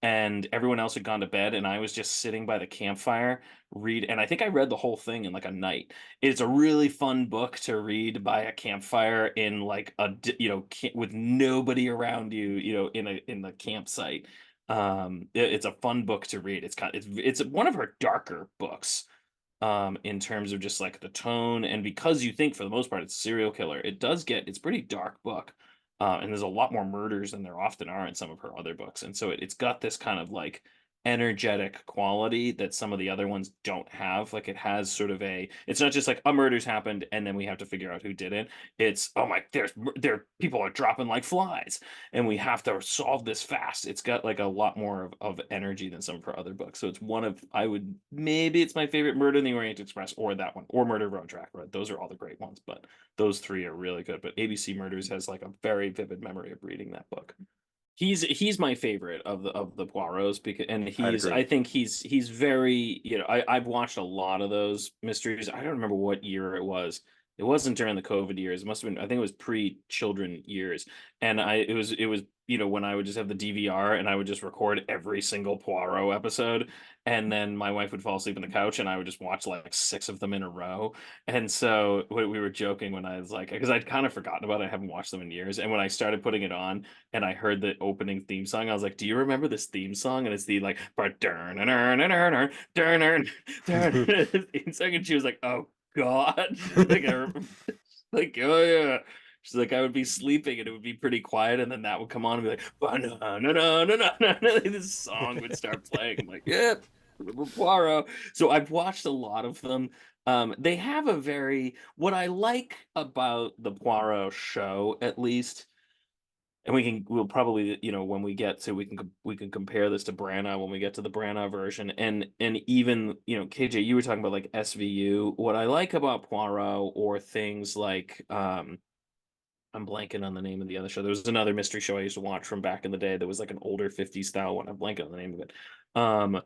and everyone else had gone to bed, and I was just sitting by the campfire and I think I read the whole thing in like a night. It's a really fun book to read by a campfire in like with nobody around you, in the campsite. It's a fun book to read. It's one of her darker books in terms of just like the tone, and because you think for the most part it's a serial killer, it's pretty dark book. And there's a lot more murders than there often are in some of her other books, and so it's got this kind of like energetic quality that some of the other ones don't have. Like it has sort of it's not just like a murder's happened and then we have to figure out who did it. It's, oh my, there people are dropping like flies and we have to solve this fast. It's got like a lot more of energy than some of her other books. So it's maybe it's my favorite, Murder in the Orient Express, or that one, or Murder Road Track. Right, those are all the great ones, but those three are really good. But ABC Murders has like a very vivid memory of reading that book. He's my favorite of the Poirots, because, and I think he's very, I've watched a lot of those mysteries. I don't remember what year it was. It wasn't during the COVID years. It must have been, I think it was pre-children years. And it was when I would just have the DVR and I would just record every single Poirot episode, and then my wife would fall asleep on the couch and I would just watch like 6 of them in a row. And so we were joking when I was like, because I'd kind of forgotten about it, I haven't watched them in years, and when I started putting it on and I heard the opening theme song, I was like, do you remember this theme song? And it's the like theme song, and she was like, oh God. Like, I remember, like, oh yeah. She's like, I would be sleeping and it would be pretty quiet, and then that would come on and be like, no, this song would start playing. I'm like, yeah. Poirot. So I've watched a lot of them. They have a very what I like about the Poirot show, at least, and we'll probably when we get to we can compare this to Branagh when we get to the Branagh version, and even KJ, you were talking about like SVU. What I like about Poirot or things like I'm blanking on the name of the other show. There was another mystery show I used to watch from back in the day that was like an older 50s style one. I'm blanking on the name of it. Um,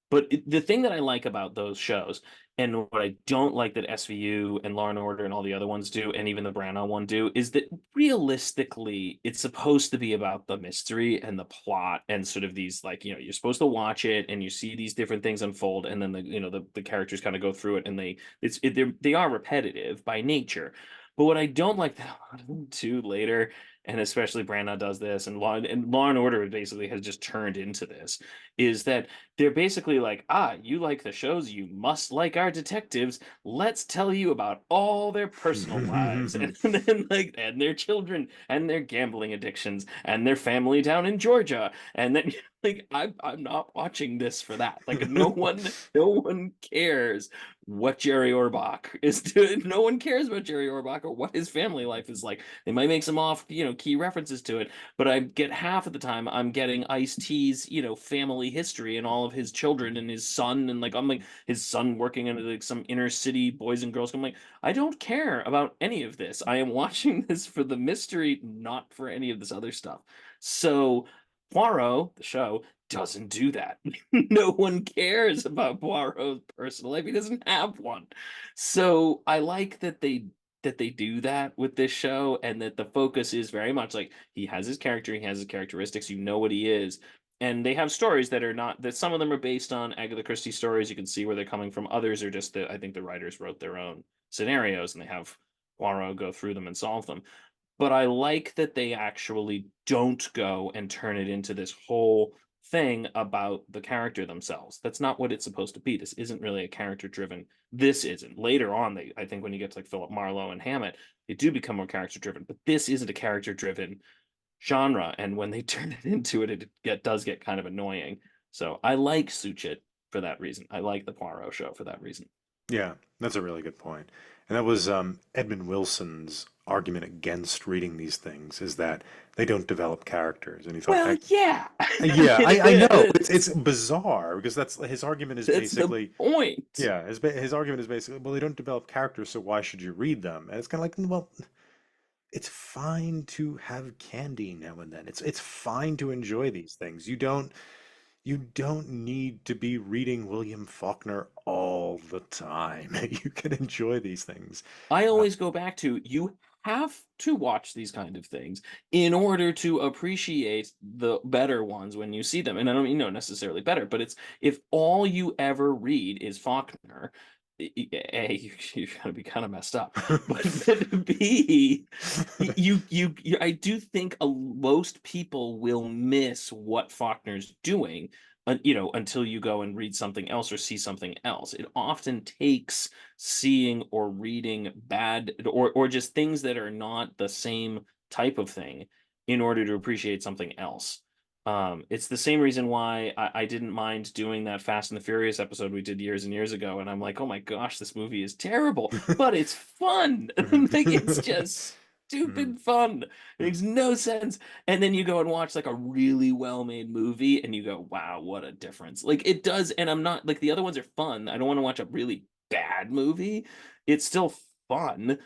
but the thing that I like about those shows, and what I don't like that SVU and Law and Order and all the other ones do, and even the Branagh one do, is that realistically, it's supposed to be about the mystery and the plot and sort of these like you're supposed to watch it and you see these different things unfold, and then the characters kind of go through it, and they are repetitive by nature. But what I don't like that a lot of them do later, and especially Branagh does this, and Law and Order basically has just turned into this, is that they're basically like, you like the shows, you must like our detectives. Let's tell you about all their personal lives and then and their children and their gambling addictions and their family down in Georgia. And then like I'm not watching this for that. Like no one cares what Jerry Orbach is doing. No one cares about Jerry Orbach or what his family life is like. They might make some key references to it, but I get half of the time I'm getting Ice-T's, family history and all of his children and his son, and like I'm like his son working in like some inner city boys and girls club. I'm like, I don't care about any of this. I am watching this for the mystery, not for any of this other stuff. So Poirot, the show, doesn't do that. No one cares about Poirot's personal life. He doesn't have one. So I like that they do that with this show, and that the focus is very much like he has his character, he has his characteristics, you know what he is. And they have stories that are not that some of them are based on Agatha Christie stories. You can see where they're coming from. Others are just that I think the writers wrote their own scenarios and they have Poirot go through them and solve them. But I like that they actually don't go and turn it into this whole thing about the character themselves. That's not what it's supposed to be. This isn't really a character driven. This isn't. Later on, I think when you get to like Philip Marlowe and Hammett, they do become more character driven. But this isn't a character driven genre, and when they turn it into it does get kind of annoying. So I like Suchit for that reason. I like the Poirot show for that reason. Yeah, that's a really good point. And that was Edmund Wilson's argument against reading these things is that they don't develop characters. And he thought, Well, yeah. yeah, I know. It's bizarre because that's his argument is That's the basically, point. yeah, his argument is basically, well, they don't develop characters, so why should you read them? And it's kind of like, well, it's fine to have candy now and then. It's fine to enjoy these things. You don't need to be reading William Faulkner all the time. You can enjoy these things. I Uh, always go back to you have to watch these kind of things in order to appreciate the better ones when you see them. And I don't mean necessarily better, but it's if all you ever read is Faulkner, A, you're gonna be kind of messed up. But B, I do think most people will miss what Faulkner's doing, until you go and read something else or see something else. It often takes seeing or reading bad or just things that are not the same type of thing in order to appreciate something else. It's the same reason why I didn't mind doing that Fast and the Furious episode we did years and years ago, and I'm like, oh my gosh, this movie is terrible, but it's fun. Like it's just mm, stupid fun. It mm. makes no sense. And then you go and watch like a really well-made movie, and you go, wow, what a difference. Like it does, and I'm not like the other ones are fun. I don't want to watch a really bad movie. It's still fun,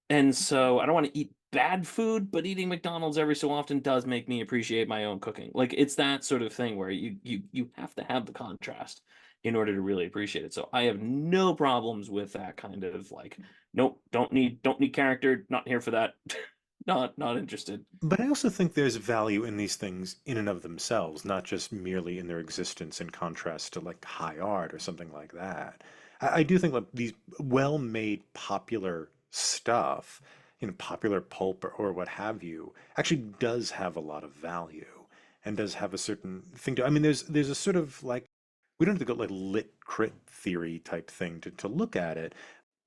and so I don't want to eat bad food, but eating McDonald's every so often does make me appreciate my own cooking. Like it's that sort of thing where you have to have the contrast in order to really appreciate it. So I have no problems with that kind of like, nope, don't need character, not here for that. Not interested. But I also think there's value in these things in and of themselves, not just merely in their existence in contrast to like high art or something like that. I do think like these well-made popular stuff, popular pulp or what have you, actually does have a lot of value and does have a certain thing to. I mean, there's a sort of like we don't have to go like lit crit theory type thing to look at it.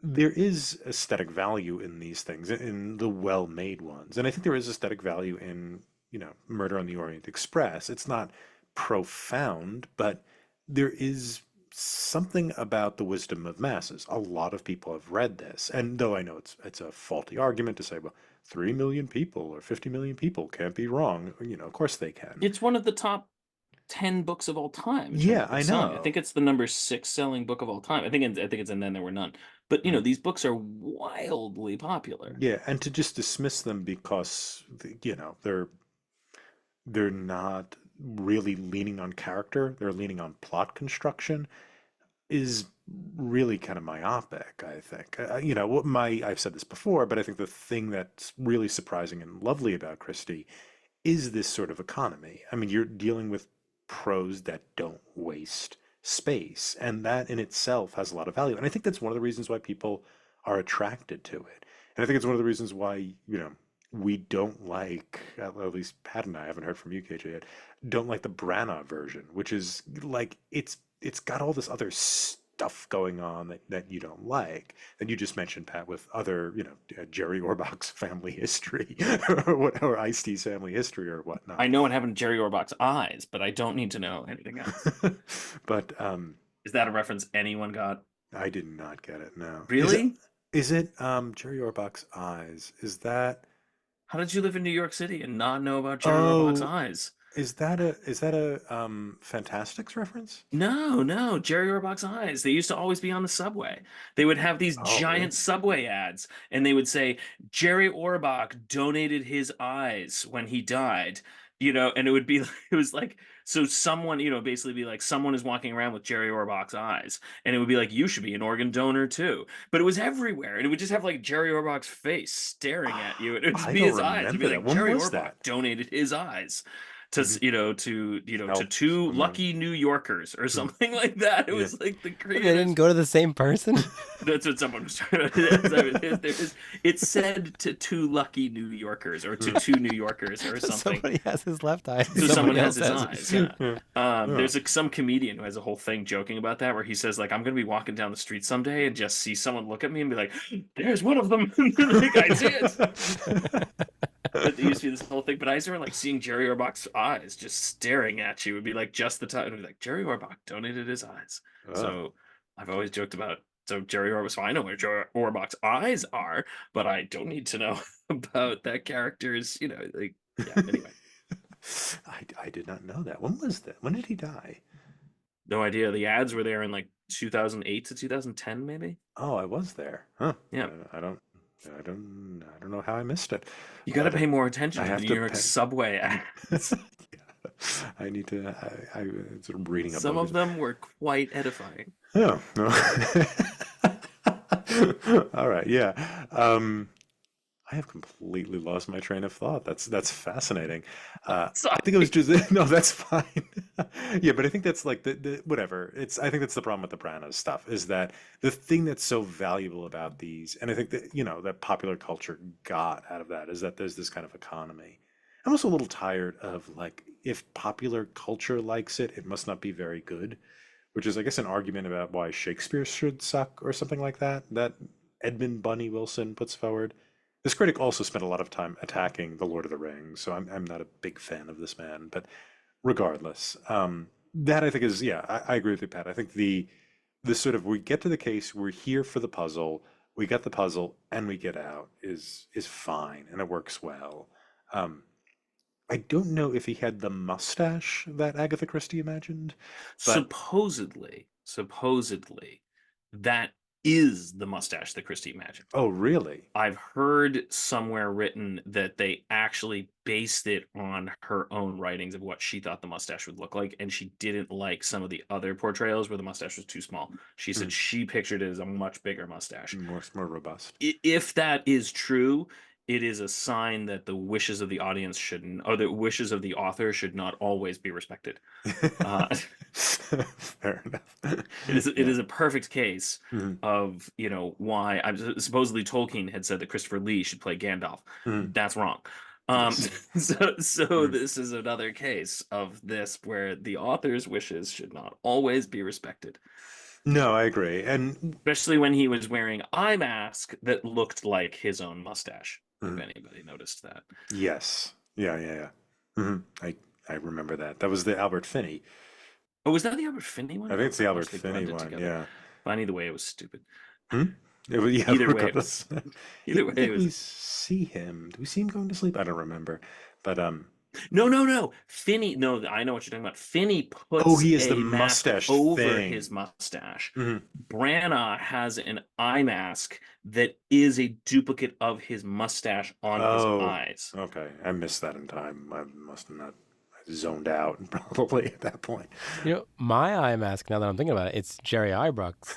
There is aesthetic value in these things, in the well-made ones. And I think there is aesthetic value in, Murder on the Orient Express. It's not profound, but there is something about the wisdom of masses. A lot of people have read this, and though I know it's a faulty argument to say, well, 3 million people or 50 million people can't be wrong. Of course they can. It's one of the top 10 books of all time in terms Yeah, of I its selling. I know. think it's the number 6 selling book of all time. I think it's And Then There Were None. But Mhm. these books are wildly popular. Yeah, and to just dismiss them because they're not really leaning on character, they're leaning on plot construction is really kind of myopic, I think. I've said this before, but I think the thing that's really surprising and lovely about Christie is this sort of economy. I mean, you're dealing with prose that don't waste space, and that in itself has a lot of value. And I think that's one of the reasons why people are attracted to it. And I think it's one of the reasons why, we don't like, at least Pat and I haven't heard from you, KJ, yet, don't like the Branagh version, which is like it's got all this other stuff going on that you don't like, that you just mentioned, Pat, with other, Jerry Orbach's family history or Ice-T's family history or whatnot. I know what happened to Jerry Orbach's eyes, but I don't need to know anything else. But Is that a reference anyone got? I did not get it. No. Really? Is it Jerry Orbach's eyes? Is that How did you live in New York City and not know about Jerry Orbach's oh eyes? is that a Fantastics reference? No, no, Jerry Orbach's eyes. They used to always be on the subway. They would have these Oh, really? giant subway ads, and they would say, Jerry Orbach donated his eyes when he died. And it would be, it was like, so someone, basically be like, someone is walking around with Jerry Orbach's eyes, and it would be like, you should be an organ donor too. But it was everywhere, and it would just have like Jerry Orbach's face staring at you, and it would just I be don't his eyes. It'd be remember that. like, When Jerry was Orbach that? donated his eyes to Maybe to help two someone. lucky New Yorkers or Hmm. something like that. It Yeah. was like the They didn't creators. go to the same person. That's what someone was trying to. It said to two lucky New Yorkers or to two New Yorkers or something. Somebody has his left eye. So someone Somebody has else his has eyes. his. Yeah. Yeah. There's some comedian who has a whole thing joking about that, where he says like, I'm gonna be walking down the street someday and just see someone look at me and be like, "There's one of them." Like, I see it. But there used to be this whole thing. But I used to remember like seeing Jerry Orbach's eyes just staring at you. Would be like just the time. It would be like Jerry Orbach donated his eyes. Oh. So I've always joked about. So Jerry Orbach. So I know where Jerry Orbach's eyes are, but I don't need to know about that character's. Like yeah. Anyway, I did not know that. When was that? When did he die? no idea. The ads were there in like 2008 to 2010, maybe. Oh, I was there. Huh. Yeah. I don't know how I missed it. You got to But pay more attention I to the have New to York pay. subway ads. I need to. I sort of reading a Some book. of them were quite edifying. Oh, no. All right. Yeah. I have completely lost my train of thought. That's fascinating. Sorry. I think it was just no, that's fine. Yeah, but I think that's like the whatever. I think that's the problem with the Branagh stuff is that the thing that's so valuable about these, and I think that that popular culture got out of that is that there's this kind of economy. I'm also a little tired of like if popular culture likes it, it must not be very good, which is I guess an argument about why Shakespeare should suck or something like that. That Edmund Bunny Wilson puts forward. This critic also spent a lot of time attacking The Lord of the Rings, so I'm not a big fan of this man. But regardless, that I think is yeah, I agree with you, Pat. I think the sort of we get to the case, we're here for the puzzle, we get the puzzle, and we get out is fine, and it works well. Um, I don't know if he had the mustache that Agatha Christie imagined, but Supposedly, that is the mustache that Christie imagined. oh, really? I've heard somewhere written that they actually based it on her own writings of what she thought the mustache would look like, and she didn't like some of the other portrayals where the mustache was too small. She said Mm, she pictured it as a much bigger mustache. more robust. If that is true, it is a sign that the wishes of the audience shouldn't, or the wishes of the author should not always be respected. Uh, Fair enough. it Yeah. is a perfect case Mhm, of why supposedly Tolkien had said that Christopher Lee should play Gandalf. mhm. That's wrong. Um, Yes. so Mhm. this is another case of this where the author's wishes should not always be respected, No, I agree. And especially when he was wearing eye mask that looked like his own mustache. If mhm, anybody noticed that. yes. Yeah. I remember that. That was the Albert Finney. Oh, was that the Albert Finney I one? think it's the Or Albert must they Finney blended one. together? Yeah. But either way, it was stupid. Hmm? Yeah, Either way, it regardless. was. Either I way, it think we was. see him. Do we see him going to sleep? I don't remember. But No, no, no. Finney. No, I know what you're talking about. Finney oh, puts he has the a mask mustache over his thing. mustache. Mhm. Branagh has an eye mask that is a duplicate of his mustache on his Oh, eyes. okay. I missed that in time. I must have not zoned out probably at that point. My eye mask, now that I'm thinking about it, it's Jerry Ibrock's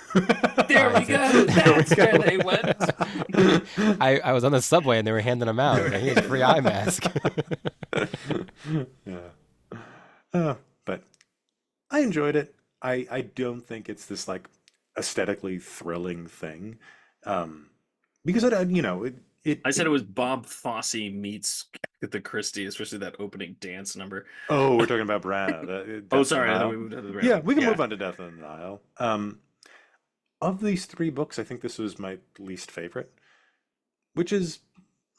There we eyes. go. There we That's where go. they went. I was on the subway and they were handing them out. Like, here's a free eye mask. Yeah. But I enjoyed it. I don't think it's this like aesthetically thrilling thing. Um, because I said it was Bob Fosse meets Agatha Christie, especially that opening dance number. oh, we're talking about Branagh, Oh, Death on the sorry. I thought we Nile. moved on to the Yeah, random. we can Yeah. move on to Death on the Nile. Of these three books, I think this was my least favorite, which is,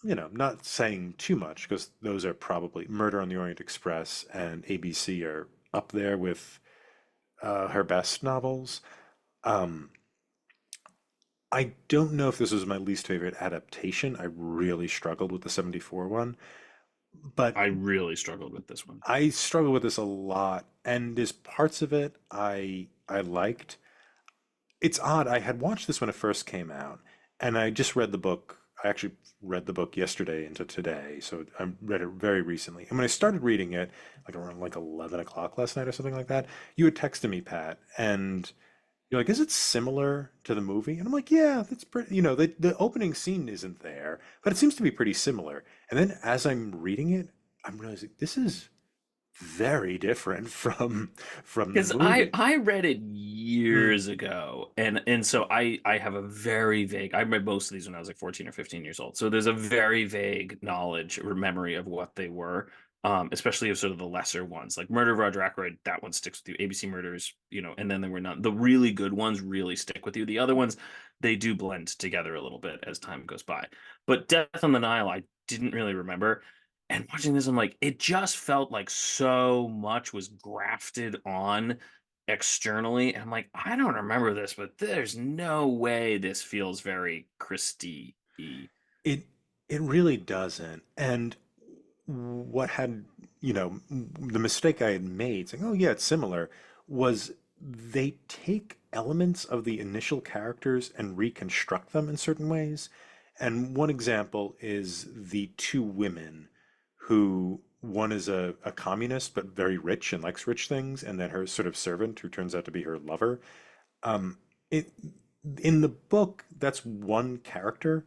not saying too much because those are probably Murder on the Orient Express and ABC are up there with her best novels. Um, I don't know if this was my least favorite adaptation. I really struggled with the 74 one, but I really struggled with this one. I struggle with this a lot, and there's parts of it I liked. It's odd. I had watched this when it first came out, and I just read the book. I actually read the book yesterday into today, so I read it very recently. And when I started reading it, like around like 11 o'clock last night or something like that, you had texted me, Pat, and you're like, "Is it similar to the movie?" And I'm like, "Yeah, that's pretty." The opening scene isn't there, but it seems to be pretty similar. And then as I'm reading it, I'm realizing this is very different from the Because I movie. I read it Hmm. years ago, and so I have a very vague. I read most of these when I was like 14 or 15 years old. So there's a very vague knowledge or memory of what they were, especially of sort of the lesser ones, like Murder of Roger Ackroyd. That one sticks with you. ABC Murders, and then there were none. The really good ones really stick with you. The other ones, they do blend together a little bit as time goes by. But Death on the Nile, I didn't really remember. And watching this, I'm like, it just felt like so much was grafted on externally. And I'm like, I don't remember this, but there's no way this feels very Christie-y. It it really doesn't. And what had, the mistake I had made, saying, "Oh yeah, it's similar," was they take elements of the initial characters and reconstruct them in certain ways. And one example is the two women who one is a communist but very rich and likes rich things, and then her sort of servant who turns out to be her lover. Um, it in the book, that's one character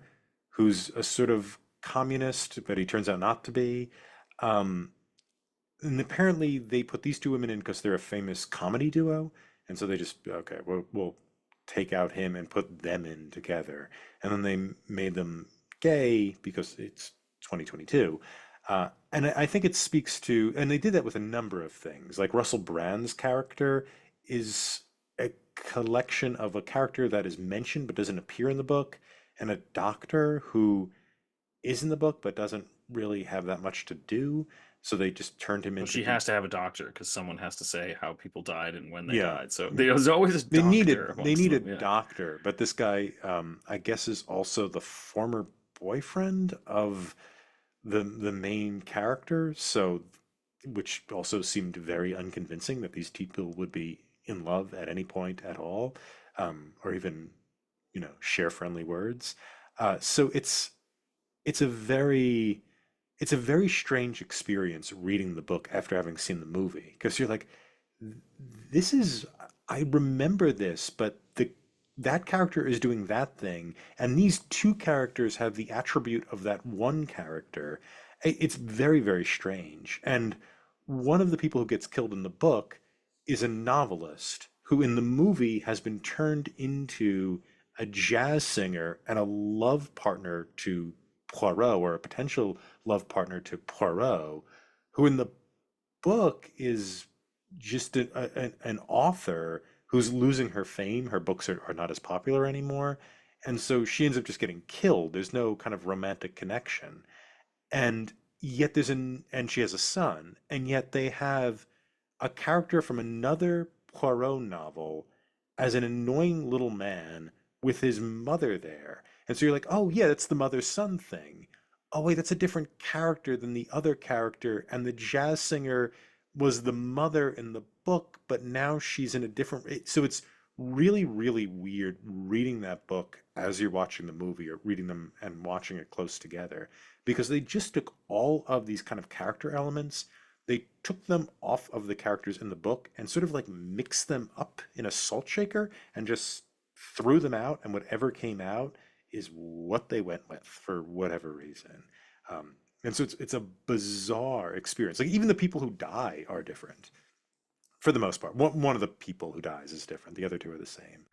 who's a sort of communist, but he turns out not to be. Um, and apparently, they put these two women in because they're a famous comedy duo, and so they just okay, we'll take out him and put them in together, and then they made them gay because it's 2022. And I think it speaks to, and they did that with a number of things. Like Russell Brand's character is a collection of a character that is mentioned but doesn't appear in the book, and a doctor who is in the book but doesn't really have that much to do. So they just turned him Well, into she the, has to have a doctor because someone has to say how people died and when they yeah. died. So there's always a doctor They amongst need a them. Yeah. doctor, but this guy, I guess, is also the former boyfriend of the main character. So, which also seemed very unconvincing that these people would be in love at any point at all, or even, share friendly words. So it's a very it's a very strange experience reading the book after having seen the movie because you're like, this is I remember this, but the that character is doing that thing, and these two characters have the attribute of that one character. It's very, very strange. And one of the people who gets killed in the book is a novelist who in the movie has been turned into a jazz singer and a love partner to Poirot, or a potential love partner to Poirot, who in the book is just an author who's losing her fame. Her books are not as popular anymore. And so she ends up just getting killed. There's no kind of romantic connection. And yet and she has a son, and yet they have a character from another Poirot novel as an annoying little man with his mother there. And so you're like, oh, yeah, that's the mother son thing. Oh, wait, that's a different character than the other character. And the jazz singer was the mother in the book, but now she's in a different. So it's really, really weird reading that book as you're watching the movie or reading them and watching it close together because they just took all of these kind of character elements, they took them off of the characters in the book and sort of like mixed them up in a salt shaker and just threw them out, and whatever came out is what they went with for whatever reason. And so it's a bizarre experience. Like even the people who die are different for the most part. One of the people who dies is different. The other two are the same.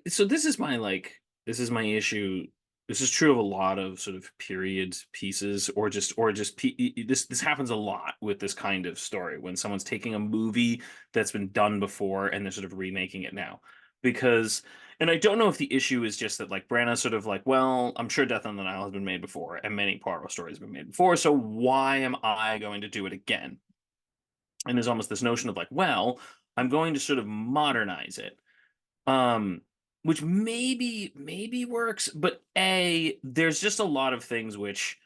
So this is my this is my issue. This is true of a lot of sort of period pieces, this happens a lot with this kind of story when someone's taking a movie that's been done before and they're sort of remaking it now. Because, and I don't know if the issue is just that like Branagh's sort of like, well, I'm sure Death on the Nile has been made before and many Poirot stories have been made before, so why am I going to do it again? And there's almost this notion of like, well, I'm going to sort of modernize it, which maybe works, but there's just a lot of things which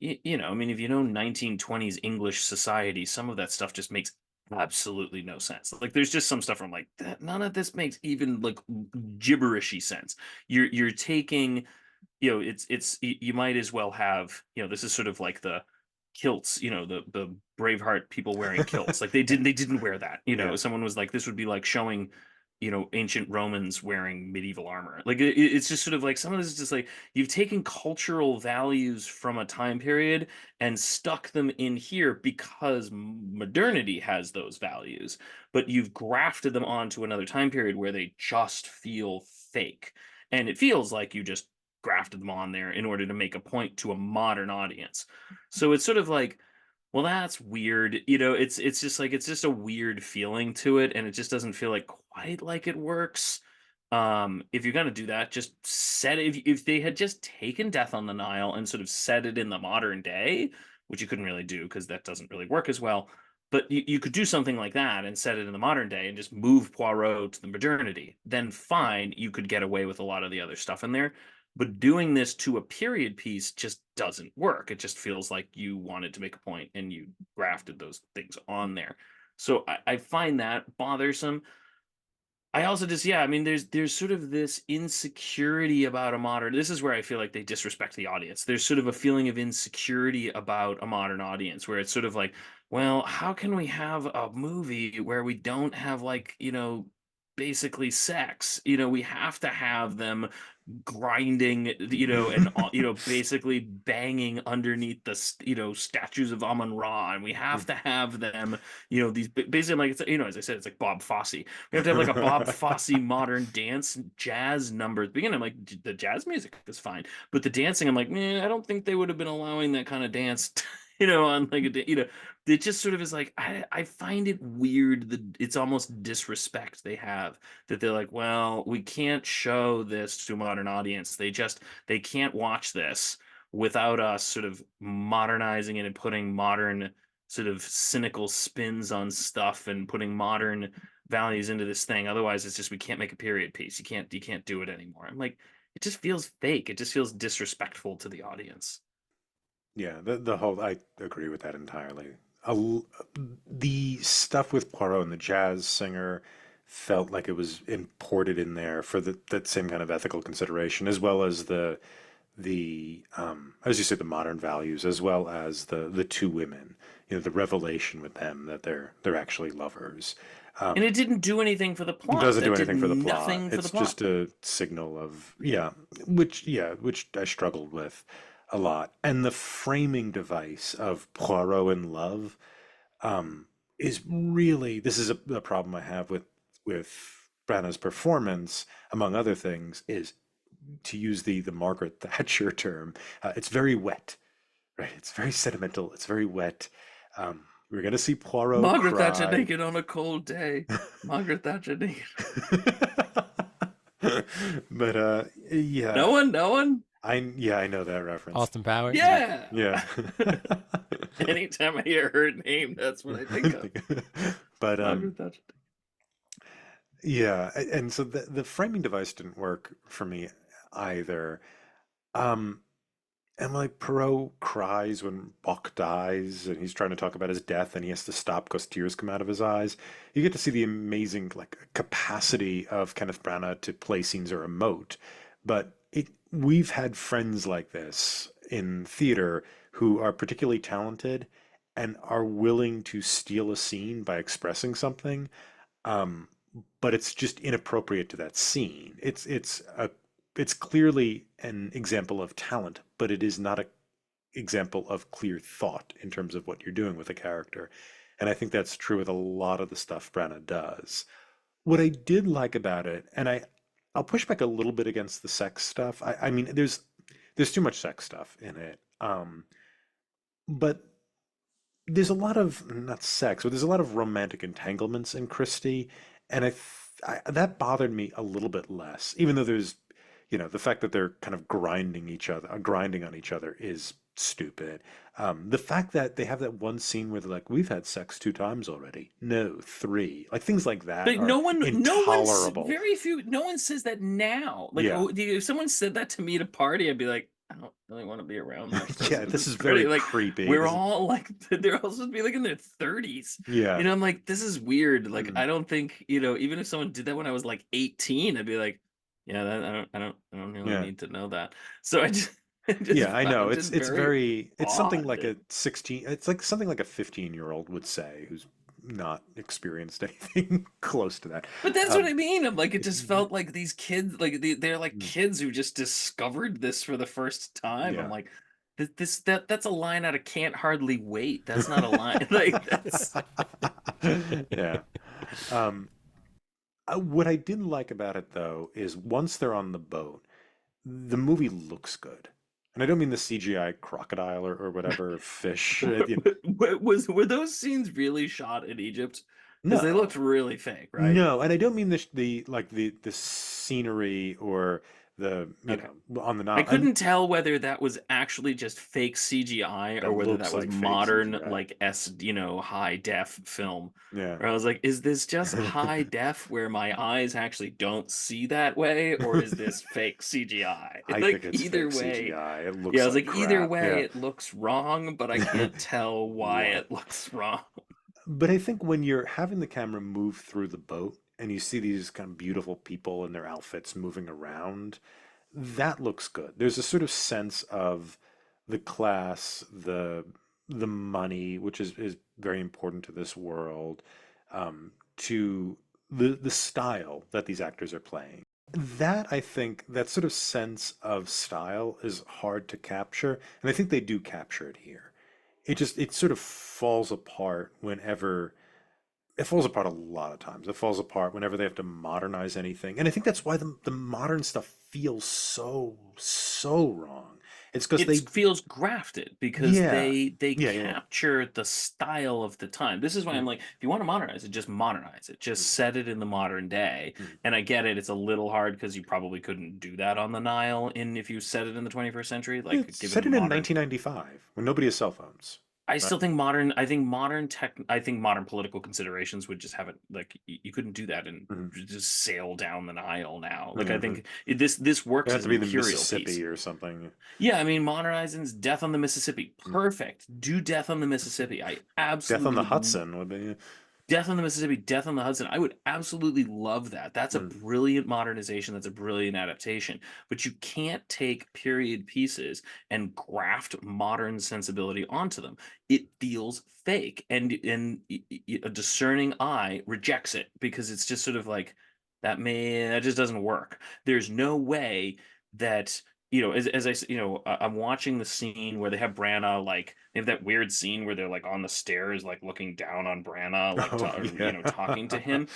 I mean, if you know 1920s English society, some of that stuff just makes absolutely no sense. Like there's just some stuff where I'm like, none of this makes even like gibberishy sense. You're taking, you might as well have, this is sort of like the kilts, the Braveheart people wearing kilts. Like they didn't wear that. Yeah. Someone was like, this would be like showing, ancient Romans wearing medieval armor. Like it's just sort of like some of this is just like you've taken cultural values from a time period and stuck them in here because modernity has those values, but you've grafted them onto another time period where they just feel fake. And it feels like you just grafted them on there in order to make a point to a modern audience. So it's sort of like, well, that's weird. It's just like it's just a weird feeling to it, and it just doesn't feel like quite like it works. If you're gonna do that, just set it. If they had just taken Death on the Nile and sort of set it in the modern day, which you couldn't really do because that doesn't really work as well. But you could do something like that and set it in the modern day and just move Poirot to the modernity. Then fine, you could get away with a lot of the other stuff in there. But doing this to a period piece just doesn't work. It just feels like you wanted to make a point and you grafted those things on there. So I find that bothersome. I also just, yeah, I mean, there's sort of this insecurity about a modern. This is where I feel like they disrespect the audience. There's sort of a feeling of insecurity about a modern audience where it's sort of like, well, how can we have a movie where we don't have like, basically sex? We have to have them grinding, and basically banging underneath the statues of Amun Ra, and we have to have them, these basically like it's, as I said, it's like Bob Fosse. We have to have like a Bob Fosse modern dance jazz number. At the beginning, I'm like, the jazz music is fine, but the dancing, I'm like, man, I don't think they would have been allowing that kind of dance. On like it just sort of is like I find it weird that it's almost disrespect they have, that they're like, well, we can't show this to a modern audience. They can't watch this without us sort of modernizing it and putting modern sort of cynical spins on stuff and putting modern values into this thing. Otherwise, it's just we can't make a period piece. You can't do it anymore. I'm like, it just feels fake. It just feels disrespectful to the audience. Yeah, the whole I agree with that entirely. The stuff with Poirot and the jazz singer felt like it was imported in there for that same kind of ethical consideration, as well as the as you said, the modern values, as well as the two women. The revelation with them that they're actually lovers. And it didn't do anything for the It plot. doesn't do That did anything for the plot. nothing for the It's plot. just a signal of which I struggled with a lot. And the framing device of Poirot in love is really this is a problem I have with Branagh's performance, among other things, is to use the Margaret Thatcher term. It's very wet, right? It's very sentimental. It's very wet. We're gonna see Poirot Margaret Thatcher cry. naked on a cold day. Margaret Thatcher naked. But yeah, No one, no one. I know that reference. Austin Powers. Yeah. Yeah. Anytime I hear her name, that's what I think of. But Margaret Thatcher. yeah, and so the framing device didn't work for me either. Um, and like Perot cries when Bach dies, and he's trying to talk about his death, and he has to stop because tears come out of his eyes. You get to see the amazing like capacity of Kenneth Branagh to play scenes or emote. But we've had friends like this in theater who are particularly talented and are willing to steal a scene by expressing something. Um, but it's just inappropriate to that scene. It's clearly an example of talent, but it is not an example of clear thought in terms of what you're doing with a character. And I think that's true with a lot of the stuff Branagh does. What I did like about it, and I'll push back a little bit against the sex stuff. I mean, there's too much sex stuff in it. But there's a lot of not sex, but there's a lot of romantic entanglements in Christie, and that bothered me a little bit less. Even though there's, the fact that they're kind of grinding on each other is stupid. The fact that they have that one scene where they're like, "We've had sex 2 times already." No, three. Like things like that But are no one's intolerable. very few. No one says that now. Like, Yeah, if someone said that to me at a party, I'd be like, I don't really want to be around that yeah. person. This is Pretty very like creepy. we're This is, all like they're all supposed to be like in their 30s. yeah. I'm like, this is weird. Like, Mm, I don't think even if someone did that when I was like 18, I'd be like, yeah, I don't really yeah. need to know that. So I just I just Yeah, I know. found It's it it's very very it's something like odd. a 16 it's like something like a 15-year-old would say who's not experienced anything close to that. But that's what Um I mean. I'm like, it just felt like these kids, like they're like mm, kids who just discovered this for the first time. I'm yeah. like, that's a line out of Can't Hardly Wait. That's not a line. Like that's Yeah. Um what I did like about it though is once they're on the boat, the movie looks good. And I don't mean the CGI crocodile or whatever fish. were those scenes really shot in Egypt? Because they looked No. really fake, right? No, and I don't mean the scenery or the Okay. on the I Nile. And couldn't tell whether that was actually just fake CGI it or whether looks that was like fake modern, CGI. like high def film. Yeah. Where I was like, is this just high def where my eyes actually don't see that way, or is this fake CGI? I think Like it's either fake way, CGI. It yeah, I looks was like like, either crap. way, Yeah. it looks wrong, but I can't tell why Why? it looks wrong. But I think when you're having the camera move through the boat and you see these kind of beautiful people in their outfits moving around, that looks good. There's a sort of sense of the class, the money, which is very important to this world, to the style that these actors are playing. That I think that sort of sense of style is hard to capture, and I think they do capture it here. It sort of falls apart whenever it falls apart a lot of times. It falls apart whenever they have to modernize anything. And I think that's why the modern stuff feels so wrong. It's because It they feels grafted because yeah. they Yeah. capture the style of the time. This is why I'm Mm, like, if you want to modernize it, just modernize it. Just mm, set it in the modern day. mm. And I get it, it's a little hard because you probably couldn't do that on the Nile in if you set it in the 21st century, Yeah, like set given it in modern 1995 when nobody has cell phones. I Right? still think I think modern political considerations would just have it like you couldn't do that and Mhm, just sail down the Nile now. Like I mhm. think this It works had as to an be the imperial piece. Mississippi or something. Yeah, I mean, modernizing's Death on the Mississippi. Mm. Perfect. Do Death on the Mississippi. I Death on absolutely the would. Hudson would be. Death on the Mississippi, Death on the Hudson. I would absolutely love that. That's a Mm, brilliant modernization. That's a brilliant adaptation. But you can't take period pieces and graft modern sensibility onto them. It feels fake, and a discerning eye rejects it because it's just sort of like that just doesn't work. There's no way that as I'm watching the scene where they have Branagh, like they have that weird scene where they're like on the stairs like looking down on Branagh, like oh yeah. talking to him,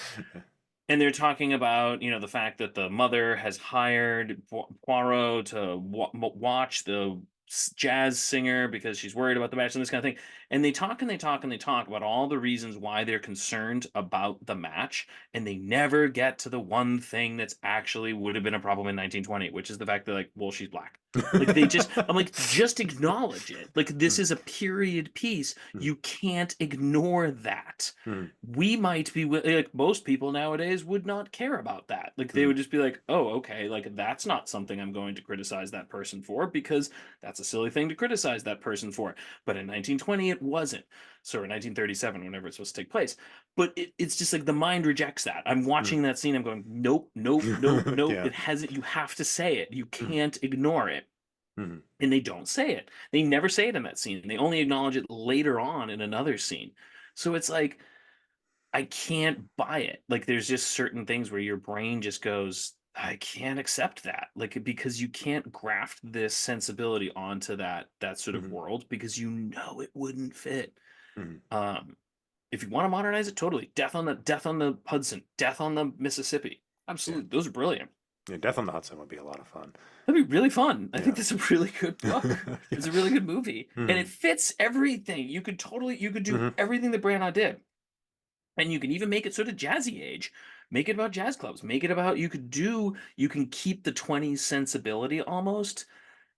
and they're talking about the fact that the mother has hired Poirot to watch the jazz singer because she's worried about the match and this kind of thing. And they talk and they talk and they talk about all the reasons why they're concerned about the match, and they never get to the one thing that's actually would have been a problem in 1920, which is the fact that, like, well, she's black. Like, they just, I'm like, just acknowledge it. Like, this is a period piece. You can't ignore that. We might be like, most people nowadays would not care about that. Like, they would just be like, oh, okay, like, that's not something I'm going to criticize that person for, because that's a silly thing to criticize that person for. But in 1920, it wasn't. So, in 1937, whenever it's supposed to take place. But it's just like the mind rejects that. I'm watching that scene. I'm going, nope, nope, nope, nope. Yeah. It hasn't. You have to say it. You can't ignore it. Mhm. And they don't say it. They never say it in that scene. They only acknowledge it later on in another scene. So it's like, I can't buy it. Like, there's just certain things where your brain just goes, I can't accept that. Like, because you can't graft this sensibility onto that sort of world, because you know it wouldn't fit. Um, if you want to modernize it, totally. Death on the Hudson, Death on the Mississippi. Yeah. Absolutely. Those are brilliant. Yeah, Death on the Hudson would be a lot of fun. That'd be really fun. I Yeah. think that's a really good book. Yeah. It's a really good movie. And Mhm. it fits everything. You could do everything that Branagh did. And you can even make it sort of jazzy age. Make it about jazz clubs. Make it about, you can keep the 20s sensibility almost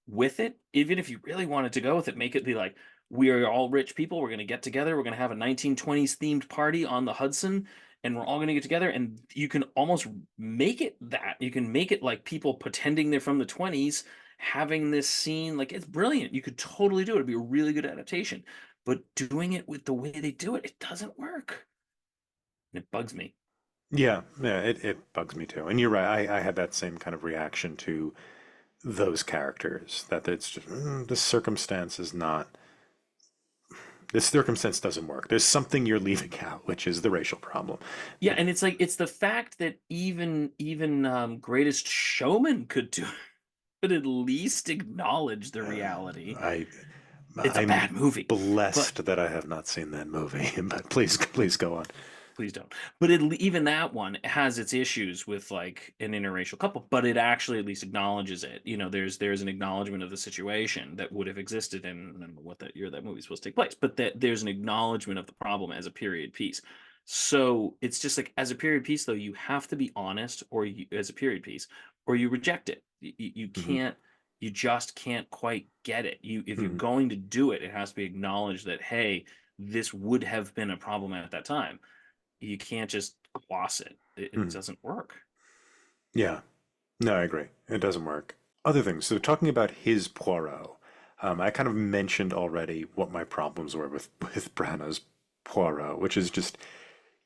with it. Even if you really wanted to go with it, make it be like, we are all rich people. We're going to get together. We're going to have a 1920s themed party on the Hudson, and we're all going to get together. And you can almost make it that. You can make it like people pretending they're from the 20s, having this scene. Like, it's brilliant. You could totally do it. It'd be a really good adaptation. But doing it with the way they do it, it doesn't work. And it bugs me. Yeah, yeah, it bugs me too. And you're right. I had that same kind of reaction to those characters. That it's just this circumstance is not. This circumstance doesn't work. There's something you're leaving out, which is the racial problem. Yeah, and it's like, it's the fact that even Greatest Showman could do could at least acknowledge the reality. I It's a I'm bad movie, but blessed that I have not seen that movie. But please go on. please don't. But even that one has its issues with, like, an interracial couple, but it actually at least acknowledges it. You know, there's an acknowledgement of the situation that would have existed in, I don't know what that year that movie's supposed to take place, but that there's an acknowledgement of the problem as a period piece. So it's just like, as a period piece, though, you have to be honest, or as a period piece, or you reject it. You Hmm. can't. You just can't quite get it. If you're Hmm. going to do it, it has to be acknowledged that, hey, this would have been a problem at that time. You can't just gloss it. It Hmm. doesn't work. Yeah, no, I agree. It doesn't work. Other things. So talking about his Poirot, I kind of mentioned already what my problems were with Branagh's Poirot, which is just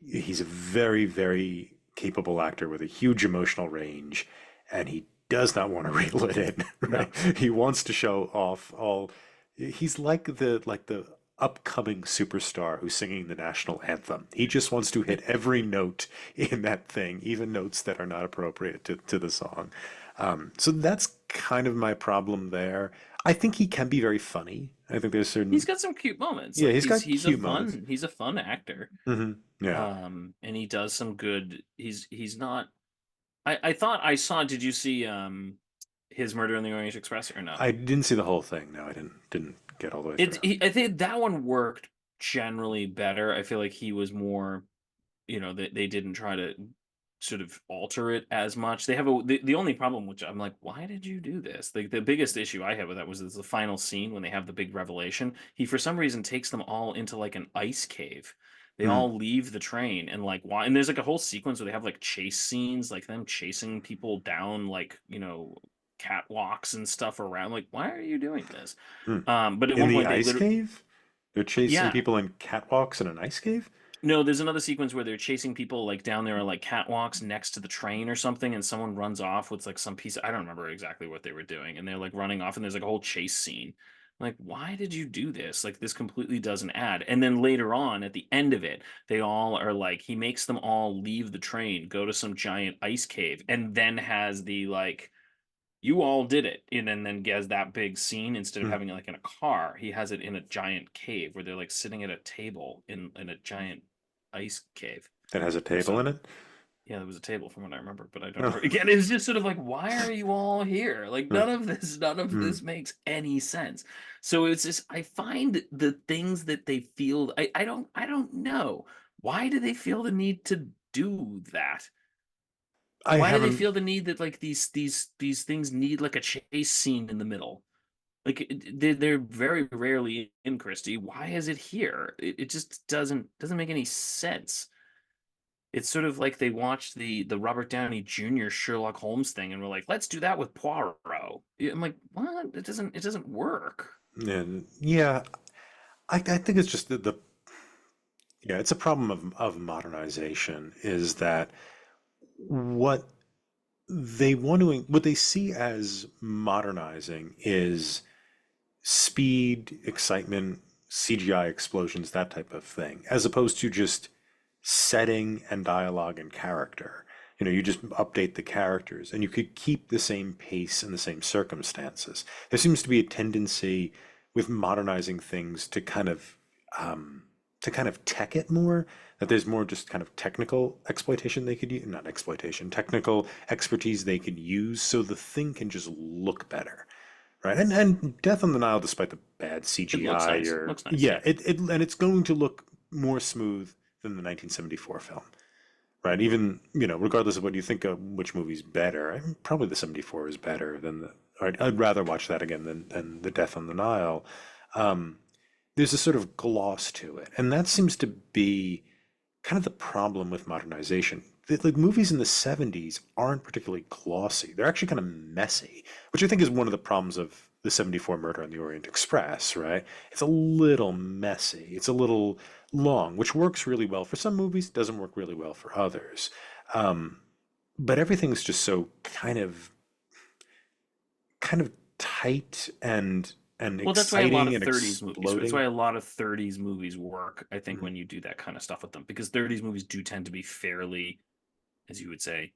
he's a very capable actor with a huge emotional range, and he does not want to reel it in, No. right? He wants to show off all. He's like the upcoming superstar who's singing the national anthem. He just wants to hit every note in that thing, even notes that are not appropriate to the song. So that's kind of my problem there. I think he can be very funny. I think there's certain. He's got some cute moments. Yeah, Like, he's got he's a cute moments. fun he's a fun actor. Yeah. And he does some good. He's not. I thought I saw. Did you see his Murder on the Orient Express or no? I didn't see the whole thing. No, I didn't get all the way through. I think that one worked generally better. I feel like he was more, they didn't try to sort of alter it as much. They have the only problem, which I'm like, why did you do this? The biggest issue I had with that was the final scene when they have the big revelation. He, for some reason, takes them all into like an ice cave. They Hmm. all leave the train, and like, why? And there's like a whole sequence where they have like chase scenes, like them chasing people down, like, catwalks and stuff around. Like, why are you doing this? Hmm. But at In one the point they ice literally, cave? They're chasing yeah. people in catwalks in an ice cave? No, there's another sequence where they're chasing people like down there, like catwalks next to the train or something, and someone runs off with like some piece. I don't remember exactly what they were doing, and they're like running off, and there's like a whole chase scene. Like, why did you do this? Like, this completely doesn't add. And then later on, at the end of it, they all are like, he makes them all leave the train, go to some giant ice cave, and then has the like, you all did it, and then has that big scene. Instead of Hmm. having it like in a car, he has it in a giant cave where they're like sitting at a table in a giant ice cave That has a or table in some. it? Yeah, there was a table from what I remember, but I don't Oh. remember. Again, it was just sort of like, why are you all here? Like Huh. none of Hmm. this makes any sense. So it's just I find the things that they feel I don't know. Why do they feel the need to do that? I Why do they haven't. feel the need that like these things need like a chase scene in the middle? Like they're very rarely in Christie. Why is it here? It just doesn't make any sense. It's sort of like they watched the Robert Downey Jr. Sherlock Holmes thing and were like, let's do that with Poirot. I'm like, what? It doesn't work. Yeah. I think it's just the yeah, it's a problem of modernization is that what what they see as modernizing is speed, excitement, CGI explosions, that type of thing, as opposed to just setting and dialogue and character. You just update the characters and you could keep the same pace in the same circumstances. There seems to be a tendency with modernizing things to kind of tech it more, that there's more just kind of technical exploitation they could use, not exploitation, technical expertise they could use so the thing can just look better. Right. And Death on the Nile, despite the bad It looks CGI nice. or Looks nice, yeah, yeah. and it's going to look more smooth than the 1974 film. Right. Even, regardless of what you think of which movie's better, probably the 74 is better than I'd rather watch that again than the Death on the Nile. There's a sort of gloss to it. And that seems to be kind of the problem with modernization. Like movies in the 70s aren't particularly glossy. They're actually kind of messy, which I think is one of the problems of the 74 Murder on the Orient Express, right? It's a little messy. It's a little long, which works really well for some movies, doesn't work really well for others. Um, but everything's just so kind of tight and Well, that's why a lot exciting of and 30s movies. That's why exploding. a lot of 30s movies work, I think, Mhm. when you do that kind of stuff with them, because 30s movies do tend to be fairly, as you would say,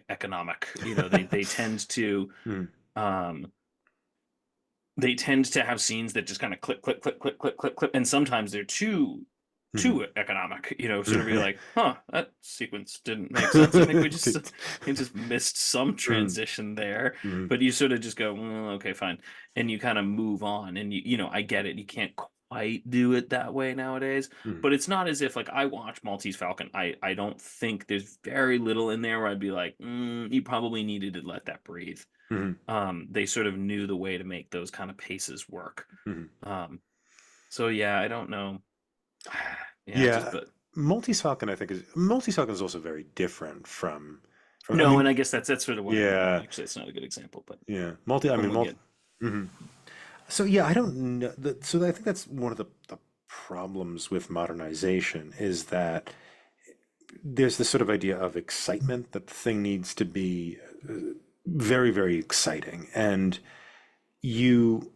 economic. They tend to Mhm. um they tend to have scenes that just kind of clip, clip, clip, clip, clip, clip, clip, and sometimes they're Mhm. too economic. Sort of be like, huh, that sequence didn't make sense. I think we just missed some Mhm. transition there. Mhm. But you sort of just go, well, okay, fine, and you kind of move on. And I get it. You can't quite do it that way nowadays. Mhm. But it's not as if like I watch Maltese Falcon. I don't think there's very little in there where I'd be like, you probably needed to let that breathe. Mhm. They sort of knew the way to make those kind of paces work. Mhm. Um, so yeah, I don't know. Yeah, just Yeah, but Maltese Falcon is also very different from. I no, and mean, I guess that's sort of what I mean. yeah, Actually, it's not a good example, but yeah, multi. I mean, we'll multi. get. Mhm. So yeah, I don't know. So I think that's one of the problems with modernization is that there's this sort of idea of excitement that the thing needs to be very, very exciting, and you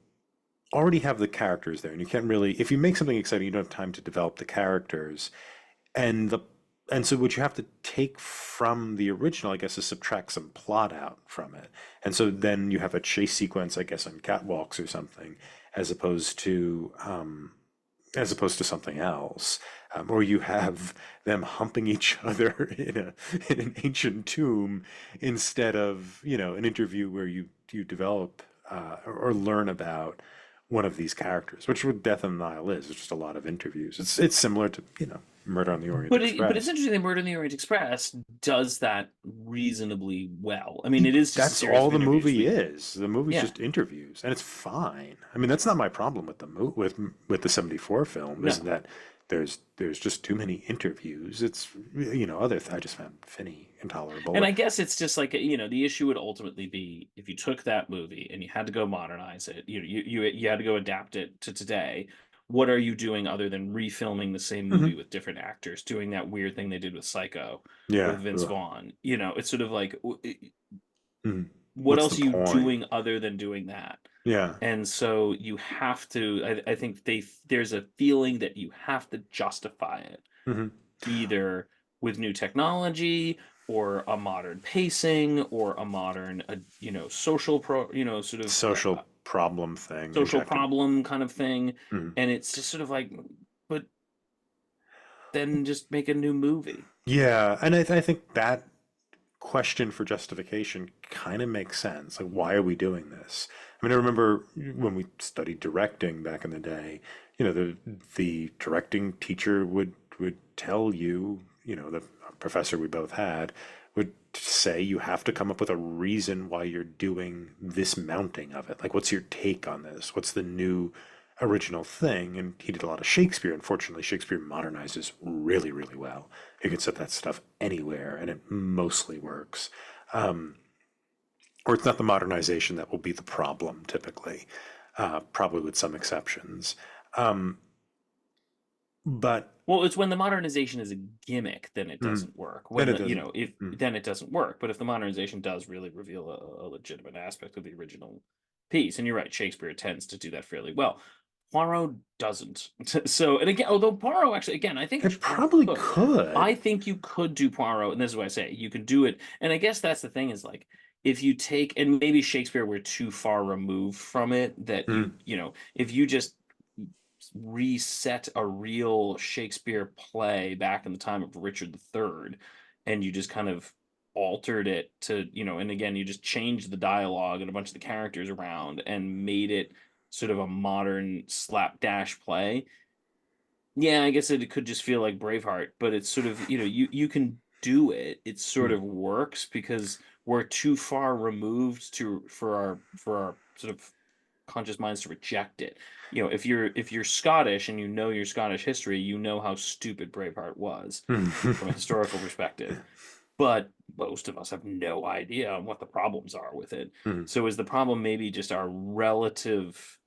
already have the characters there, and you can't really. If you make something exciting, you don't have time to develop the characters. And the and so what you have to take from the original, I guess, is subtract some plot out from it. And so then you have a chase sequence, I guess, on catwalks or something, as opposed to something else. Or you have them humping each other in an ancient tomb instead of, an interview where you develop or learn about one of these characters, which what Death on the Nile is. It's just a lot of interviews. It's similar to, Murder on the Orient But it's Express. interesting that Murder in the Orient Express does that reasonably well. I mean, it is just a That's series all of the interviews. movie is. The movie's Yeah, just interviews, and it's fine. I mean, that's not my problem with the 74 film, is no. that there's just too many interviews. It's I just found Finney And intolerable. I guess it's just like, the issue would ultimately be if you took that movie and you had to go modernize it, you had to go adapt it to today. What are you doing other than refilming the same movie Hmm. with different actors, doing that weird thing they did with Psycho with Yeah. Vince Ugh. Vaughn? It's sort of like, Mhm. what What's the else are you point? doing other than doing that? Yeah. And so you have to, I think there's a feeling that you have to justify it Hmm. either with new technology or a modern pacing or a modern social sort of Social problem thing social injected. problem kind of thing. Mhm. And it's just sort of like, but then just make a new movie. Yeah, and I think that question for justification kind of makes sense. Like, why are we doing this? I mean, I remember when we studied directing back in the day, the directing teacher would tell you, the professor we both had would say you have to come up with a reason why you're doing this mounting of it. Like, what's your take on this? What's the new original thing? And he did a lot of Shakespeare. Unfortunately, Shakespeare modernizes really, really well. You can set that stuff anywhere, and it mostly works. Um, or it's not the modernization that will be the problem typically, probably with some exceptions. Um, but Well, it's when the modernization is a gimmick, then it mm, doesn't work. then When it the, doesn't. if Mm. then it doesn't work. But if the modernization does really reveal a legitimate aspect of the original piece, and you're right, Shakespeare tends to do that fairly well. Poirot doesn't. So, and again, although Poirot actually, again, I think It actually Poirot probably could. I could. think you could do Poirot, and this is why I say you could do it. And I guess that's the thing is like if you take, and maybe Shakespeare were too far removed from it, that Mm. if you just reset a real Shakespeare play back in the time of Richard III, and you just kind of altered it to, and again, you just changed the dialogue and a bunch of the characters around and made it sort of a modern slapdash play. Yeah, I guess it could just feel like Braveheart, but it's sort of, you can do it. It sort Mm. of works because we're too far removed for our sort of conscious minds to reject it. If you're Scottish and you know your Scottish history, you know how stupid Braveheart was from a historical perspective. But most of us have no idea on what the problems are with it. Mm. So is the problem maybe just our relative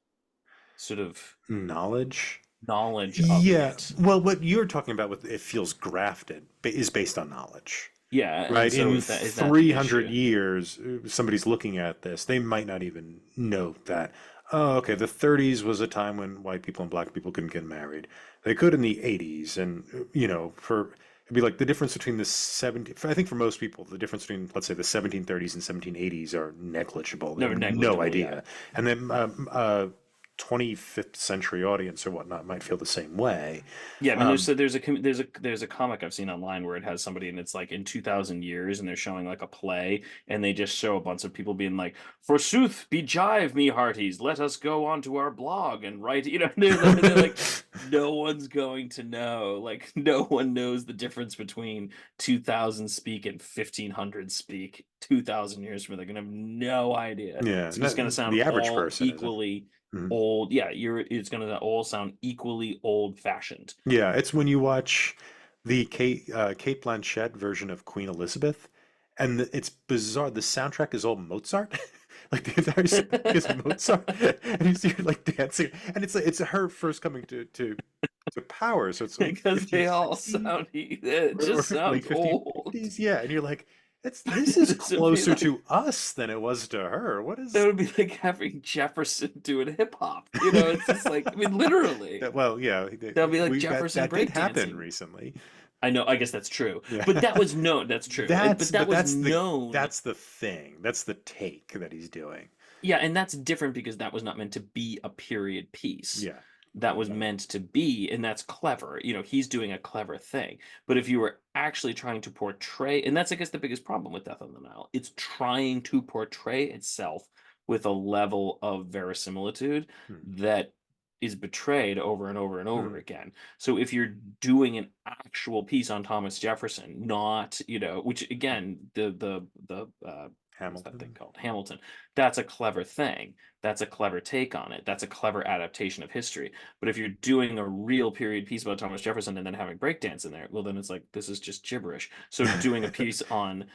sort of Knowledge. knowledge of Yeah. it? Well, what you're talking about with it feels grafted is based on knowledge. Yeah, and Right? so In is that the 300 issue? years, somebody's looking at this, they might not even know that, oh, okay, the 30s was a time when white people and black people couldn't get married. They could in the 80s. And, it'd be like the difference between the 70, I think for most people, the difference between, let's say, the 1730s and 1780s are negligible. They No, have no negligible, yeah. idea. And then, 25th century audience or whatnot might feel the same way. Yeah, I mean, Um, there's a comic I've seen online where it has somebody and it's like in 2000 years and they're showing like a play and they just show a bunch of people being like, "Forsooth, bejive me, hearties, let us go onto our blog and write." They're like, no one's going to know. Like, no one knows the difference between 2000 speak and 1500 speak 2000 years from now. They're gonna have no idea. yeah, It's just gonna sound the average all person isn't. equally Mhm. old. Yeah, it's gonna all sound equally old fashioned. Yeah, it's when you watch the Kate Blanchett version of Queen Elizabeth, and it's bizarre. The soundtrack is all Mozart. Like the entire soundtrack is Mozart, and you see her like dancing, and it's her first coming to power. So it's like Because they all 1560 sound it or just like sounds old. 1550s. Yeah, and you're like, this is This would be closer like to us than it was to her. What that is would be like having Jefferson doing hip hop. It's just like I mean literally. that? Well, yeah, That would be like we that Jefferson that did happen breakdancing. recently. I know, I guess that's true. Yeah. But that was known, that's true. That's But that but was that's the known. that's the thing. That's the take that he's doing. Yeah, and that's different because that was not meant to be a period piece. Yeah. That was No. meant to be, and that's clever. He's doing a clever thing. But if you were actually trying to portray, and that's, I guess, the biggest problem with Death on the Nile, it's trying to portray itself with a level of verisimilitude Hmm. that is betrayed over and over and over Hmm. again. So if you're doing an actual piece on Thomas Jefferson, not, which again, the what's that thing Hamilton. called? Hamilton. That's a clever thing. That's a clever take on it. That's a clever adaptation of history. But if you're doing a real period piece about Thomas Jefferson and then having breakdance in there, well, then it's like this is just gibberish. So doing a piece on,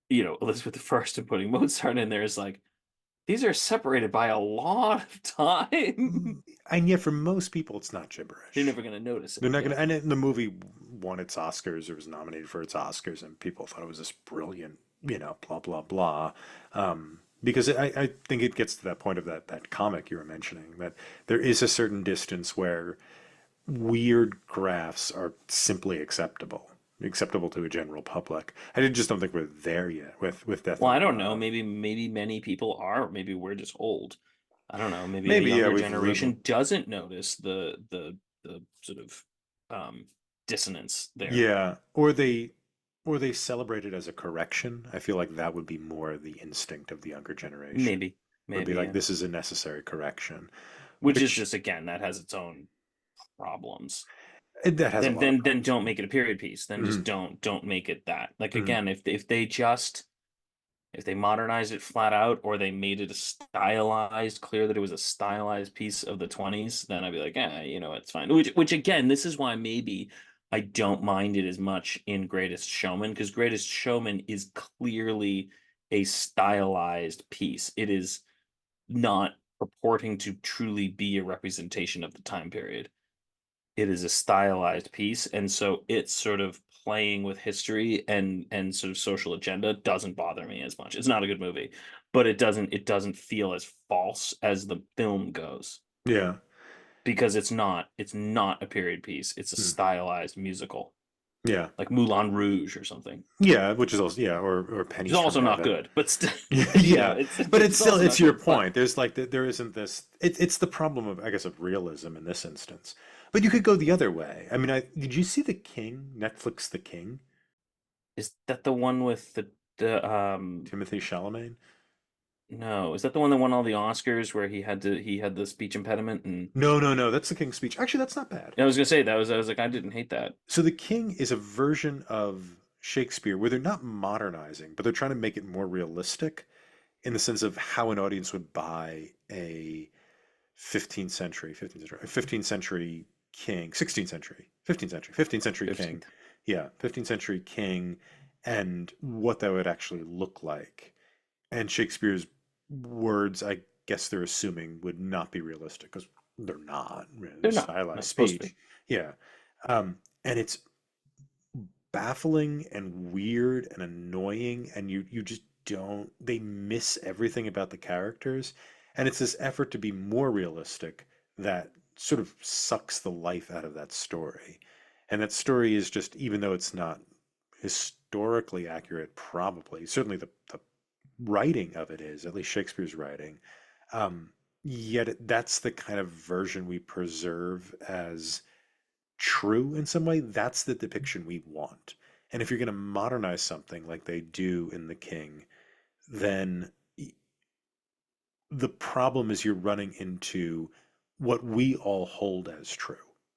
Elizabeth I and putting Mozart in there is like these are separated by a lot of time. And yet for most people it's not They're gibberish. never going to notice They're it. not gonna, Yeah. and the movie won its Oscars or was nominated for its Oscars, and people thought it was this brilliant, blah blah blah. Because I think it gets to that point of that comic you were mentioning, that there is a certain distance where weird graphs are simply acceptable to a general public. I just don't think we're there yet with Death Well, on I the don't know. Nile. Maybe many people are. Maybe we're just old. I don't know. Maybe a Maybe, yeah, younger we've lived. generation doesn't notice the sort of um dissonance there. Yeah, or they celebrate it as a correction. I feel like that would be more the instinct of the younger generation. Maybe, Would be maybe, like yeah. this is a necessary correction, Which is which just, again, that has its own problems. that has a lot of Then problems. don't make it a period piece. Then Mhm, just don't make it that. Like, mhm. again, if they modernized it flat out, or they made it a stylized, clear that it was a stylized piece of the 20s, then I'd be like, it's fine. Which again, this is why maybe I don't mind it as much in Greatest Showman, because Greatest Showman is clearly a stylized piece. It is not purporting to truly be a representation of the time period. It is a stylized piece, and so it's sort of playing with history and sort of social agenda doesn't bother me as much. It's not a good movie, but it doesn't feel as false as the film goes, Yeah. because it's not a period piece. It's a Mm. stylized musical, Yeah. like Moulin Rouge or something. Yeah, which is also or Which is Pennies from also not Heaven. good, but still, Yeah, but it's it's still also it's not your good. But point. There's like there isn't this. It's the problem of I guess of realism in this instance. But you could go the other way. I mean, did you see The King? Netflix The King? is that the one with the Timothy Chalamet? no, is that the one that won all the Oscars, where he had the speech impediment? And No, no, no. That's The King's Speech. Actually, that's not bad. I was gonna say, I was like, I didn't hate that. So The King is a version of Shakespeare where they're not modernizing, but they're trying to make it more realistic in the sense of how an audience would buy a 15th century king, 16th century, 15th century king. 15th. Yeah, 15th century king and what that would actually look like. And Shakespeare's words, I guess they're assuming, would not be realistic because they're not They're really not stylized supposed to speech. be. Yeah. And it's baffling and weird and annoying and you just don't they miss everything about the characters and it's this effort to be more realistic that sort of sucks the life out of that story and that story is just even though it's not historically accurate probably certainly the writing of it is at least Shakespeare's writing um, that's the kind of version we preserve as true in some way, that's the depiction we want. And if you're going to modernize something like they do in The King, then the problem is you're running into what we all hold as true.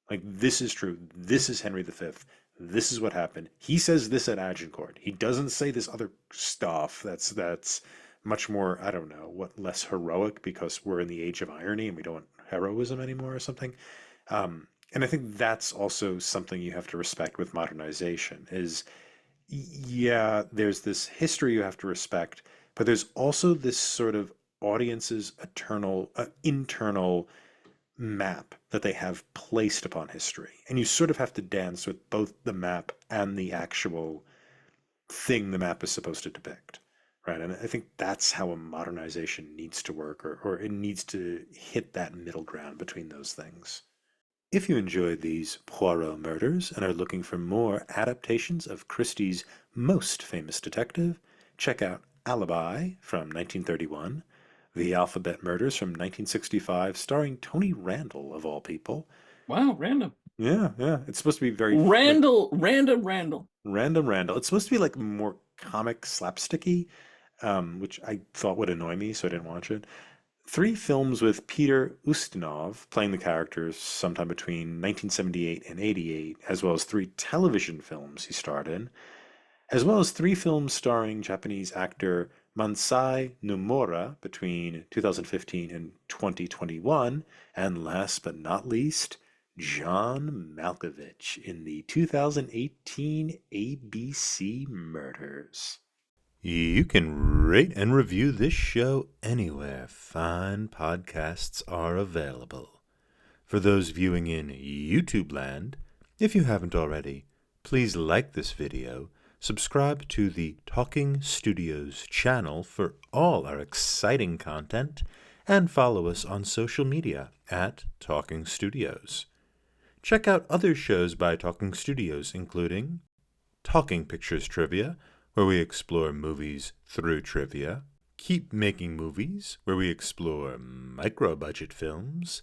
Like, this is true. This is Henry V. This is what happened. He says this at Agincourt. He doesn't say this other stuff that's much more, I don't know, what less heroic because we're in the age of irony and we don't want heroism anymore or something. And I think that's also something you have to respect with modernization is yeah, there's this history you have to respect, but there's also this sort of audience's internal map that they have placed upon history. And you sort of have to dance with both the map and the actual thing the map is supposed to depict. Right. And I think that's how a modernization needs to work, or it needs to hit that middle ground between those things. If you enjoyed these Poirot murders and are looking for more adaptations of Christie's most famous detective, check out Alibi from 1931, The Alphabet Murders from 1965, starring Tony Randall, of all people. Wow, random. Yeah, yeah. It's supposed to be very, like, Randall. random. It's supposed to be, like, more comic slapsticky, which I thought would annoy me, so I didn't watch it. Three films with Peter Ustinov playing the characters sometime between 1978 and 88, as well as three television films he starred in, as well as three films starring Japanese actor Mansai Nomura between 2015 and 2021, and last but not least, John Malkovich in the 2018 ABC Murders. You can rate and review this show anywhere fine podcasts are available. For those viewing in YouTube land, if you haven't already, please like this video, subscribe to the Talking Studios channel for all our exciting content, and follow us on social media at Talking Studios. Check out other shows by Talking Studios, including Talking Pictures Trivia, where we explore movies through trivia, Keep Making Movies, where we explore micro-budget films,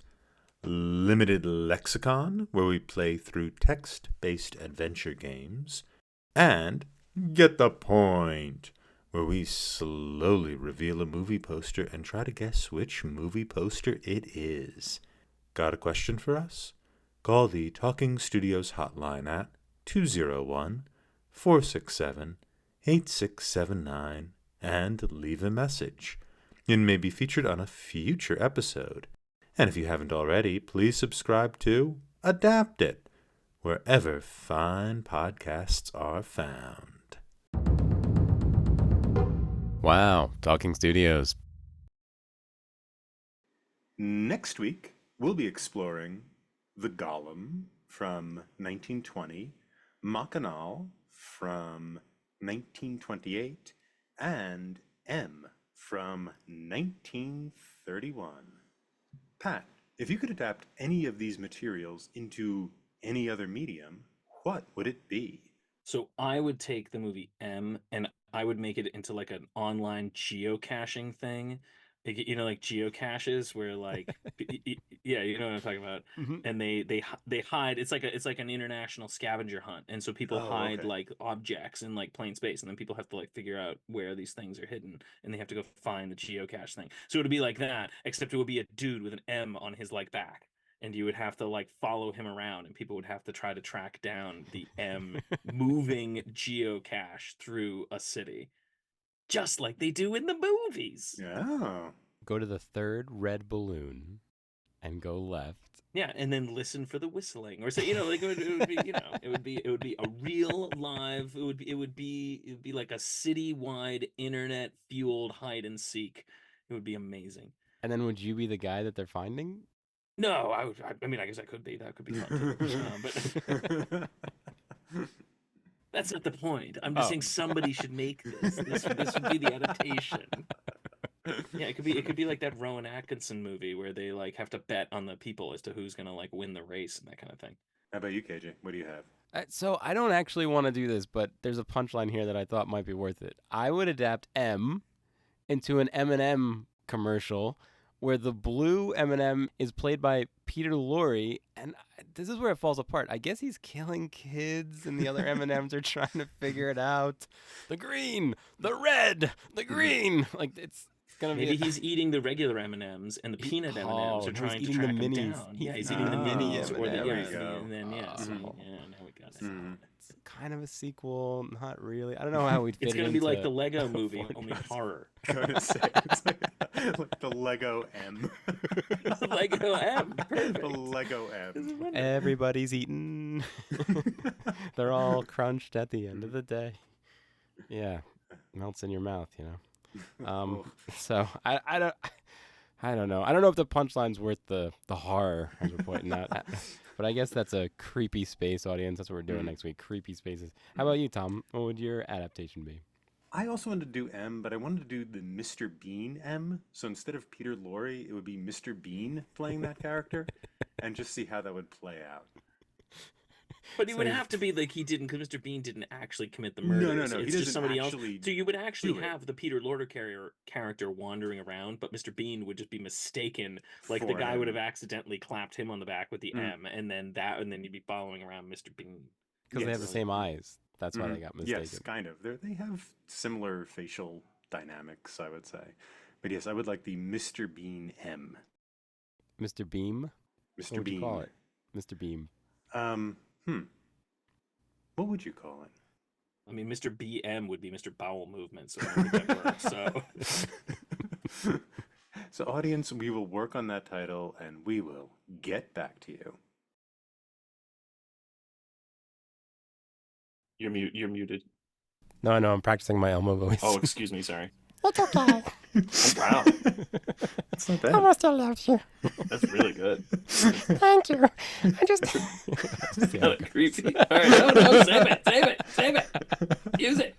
Limited Lexicon, where we play through text-based adventure games, and Get the Point, where we slowly reveal a movie poster and try to guess which movie poster it is. Got a question for us? Call the Talking Studios hotline at 201-467-8679 and leave a message. It may be featured on a future episode. And if you haven't already, please subscribe to Adapt It, wherever fine podcasts are found. Wow, Talking Studios. Next week, we'll be exploring The Golem from 1920, Mackinac from 1928, and M from 1931. Pat, if you could adapt any of these materials into any other medium, what would it be? So I would take the movie M and I would make it into like an online geocaching thing. Like geocaches where like yeah, you know what I'm talking about. Mhm. And they hide. It's like an international scavenger hunt, and so people hide okay. like objects in like plain space, and then people have to like figure out where these things are hidden, and they have to go find the geocache thing. So it would be like that, except it would be a dude with an M on his like back, and you would have to like follow him around, and people would have to try to track down the M moving geocache through a city, just like they do in the movies. Oh. Go to the third red balloon and go left. Yeah, and then listen for the whistling, or say, like it would be, it would be a real live. It would be like a citywide internet fueled hide and seek. It would be amazing. And then would you be the guy that they're finding? No, I would. I mean, I guess I could be. That could be fun too. But that's not the point. I'm just saying somebody should make this. This would be the adaptation. Yeah, it could be like that Rowan Atkinson movie where they like have to bet on the people as to who's gonna like win the race and that kind of thing. How about you, KJ? What do you have? So I don't actually want to do this, but there's a punchline here that I thought might be worth it. I would adapt M into an M&M commercial where the blue M&M is played by Peter Lorre, and this is where it falls apart. I guess he's killing kids, and the other M&Ms are trying to figure it out. The green, the red, the green. Like it's gonna be. Maybe he's eating the regular M&Ms, and the peanut M&Ms are trying to track him down. Yeah, he's eating the minis, or the there we yeah, go. and then yeah, so, yeah, now we got it. It's kind of a sequel, not really. I don't know how we'd fit It's it gonna be into like the Lego a movie, podcast. only horror. I was gonna say, it's like the Lego M. Lego M, perfect. The Lego M. Everybody's eating. They're all crunched at the end of the day. Yeah, melts in your mouth, you know. So I don't know. I don't know if the punchline's worth the horror as we're pointing out. But I guess that's a creepy space audience. That's what we're doing next week. Creepy spaces. How about you, Tom? What would your adaptation be? I also wanted to do M, but I wanted to do the Mr. Bean M. So instead of Peter Lorre, it would be Mr. Bean playing that character, and just see how that would play out. But it would have to be like he didn't, because Mr. Bean didn't actually commit the murder. No. It's He just doesn't somebody else. actually So you would actually do it. have the Peter Lorre character wandering around, but Mr. Bean would just be mistaken. Like the For guy would him. have accidentally clapped him on the back with the M, and then you'd be following around Mr. Bean. Because they have the Yes. same eyes. That's why they got mistaken. Yes, kind of. They have similar facial dynamics, I would say. But yes, I would like the Mr. Bean M. Mr. Beam? Mr. What would Bean. you call it? Mr. Beam. What would you call it? I mean, Mr. BM would be Mr. Bowel Movement, so I don't think that works. So So audience, we will work on that title and we will get back to you. you're muted. No, I know. I'm practicing my Elmo voice. Oh, excuse me, sorry. It's okay. Wow, It's not I bad. will still love you. that's really good. Thank you. I just. Kind of creepy. All right, no, save it. Use it.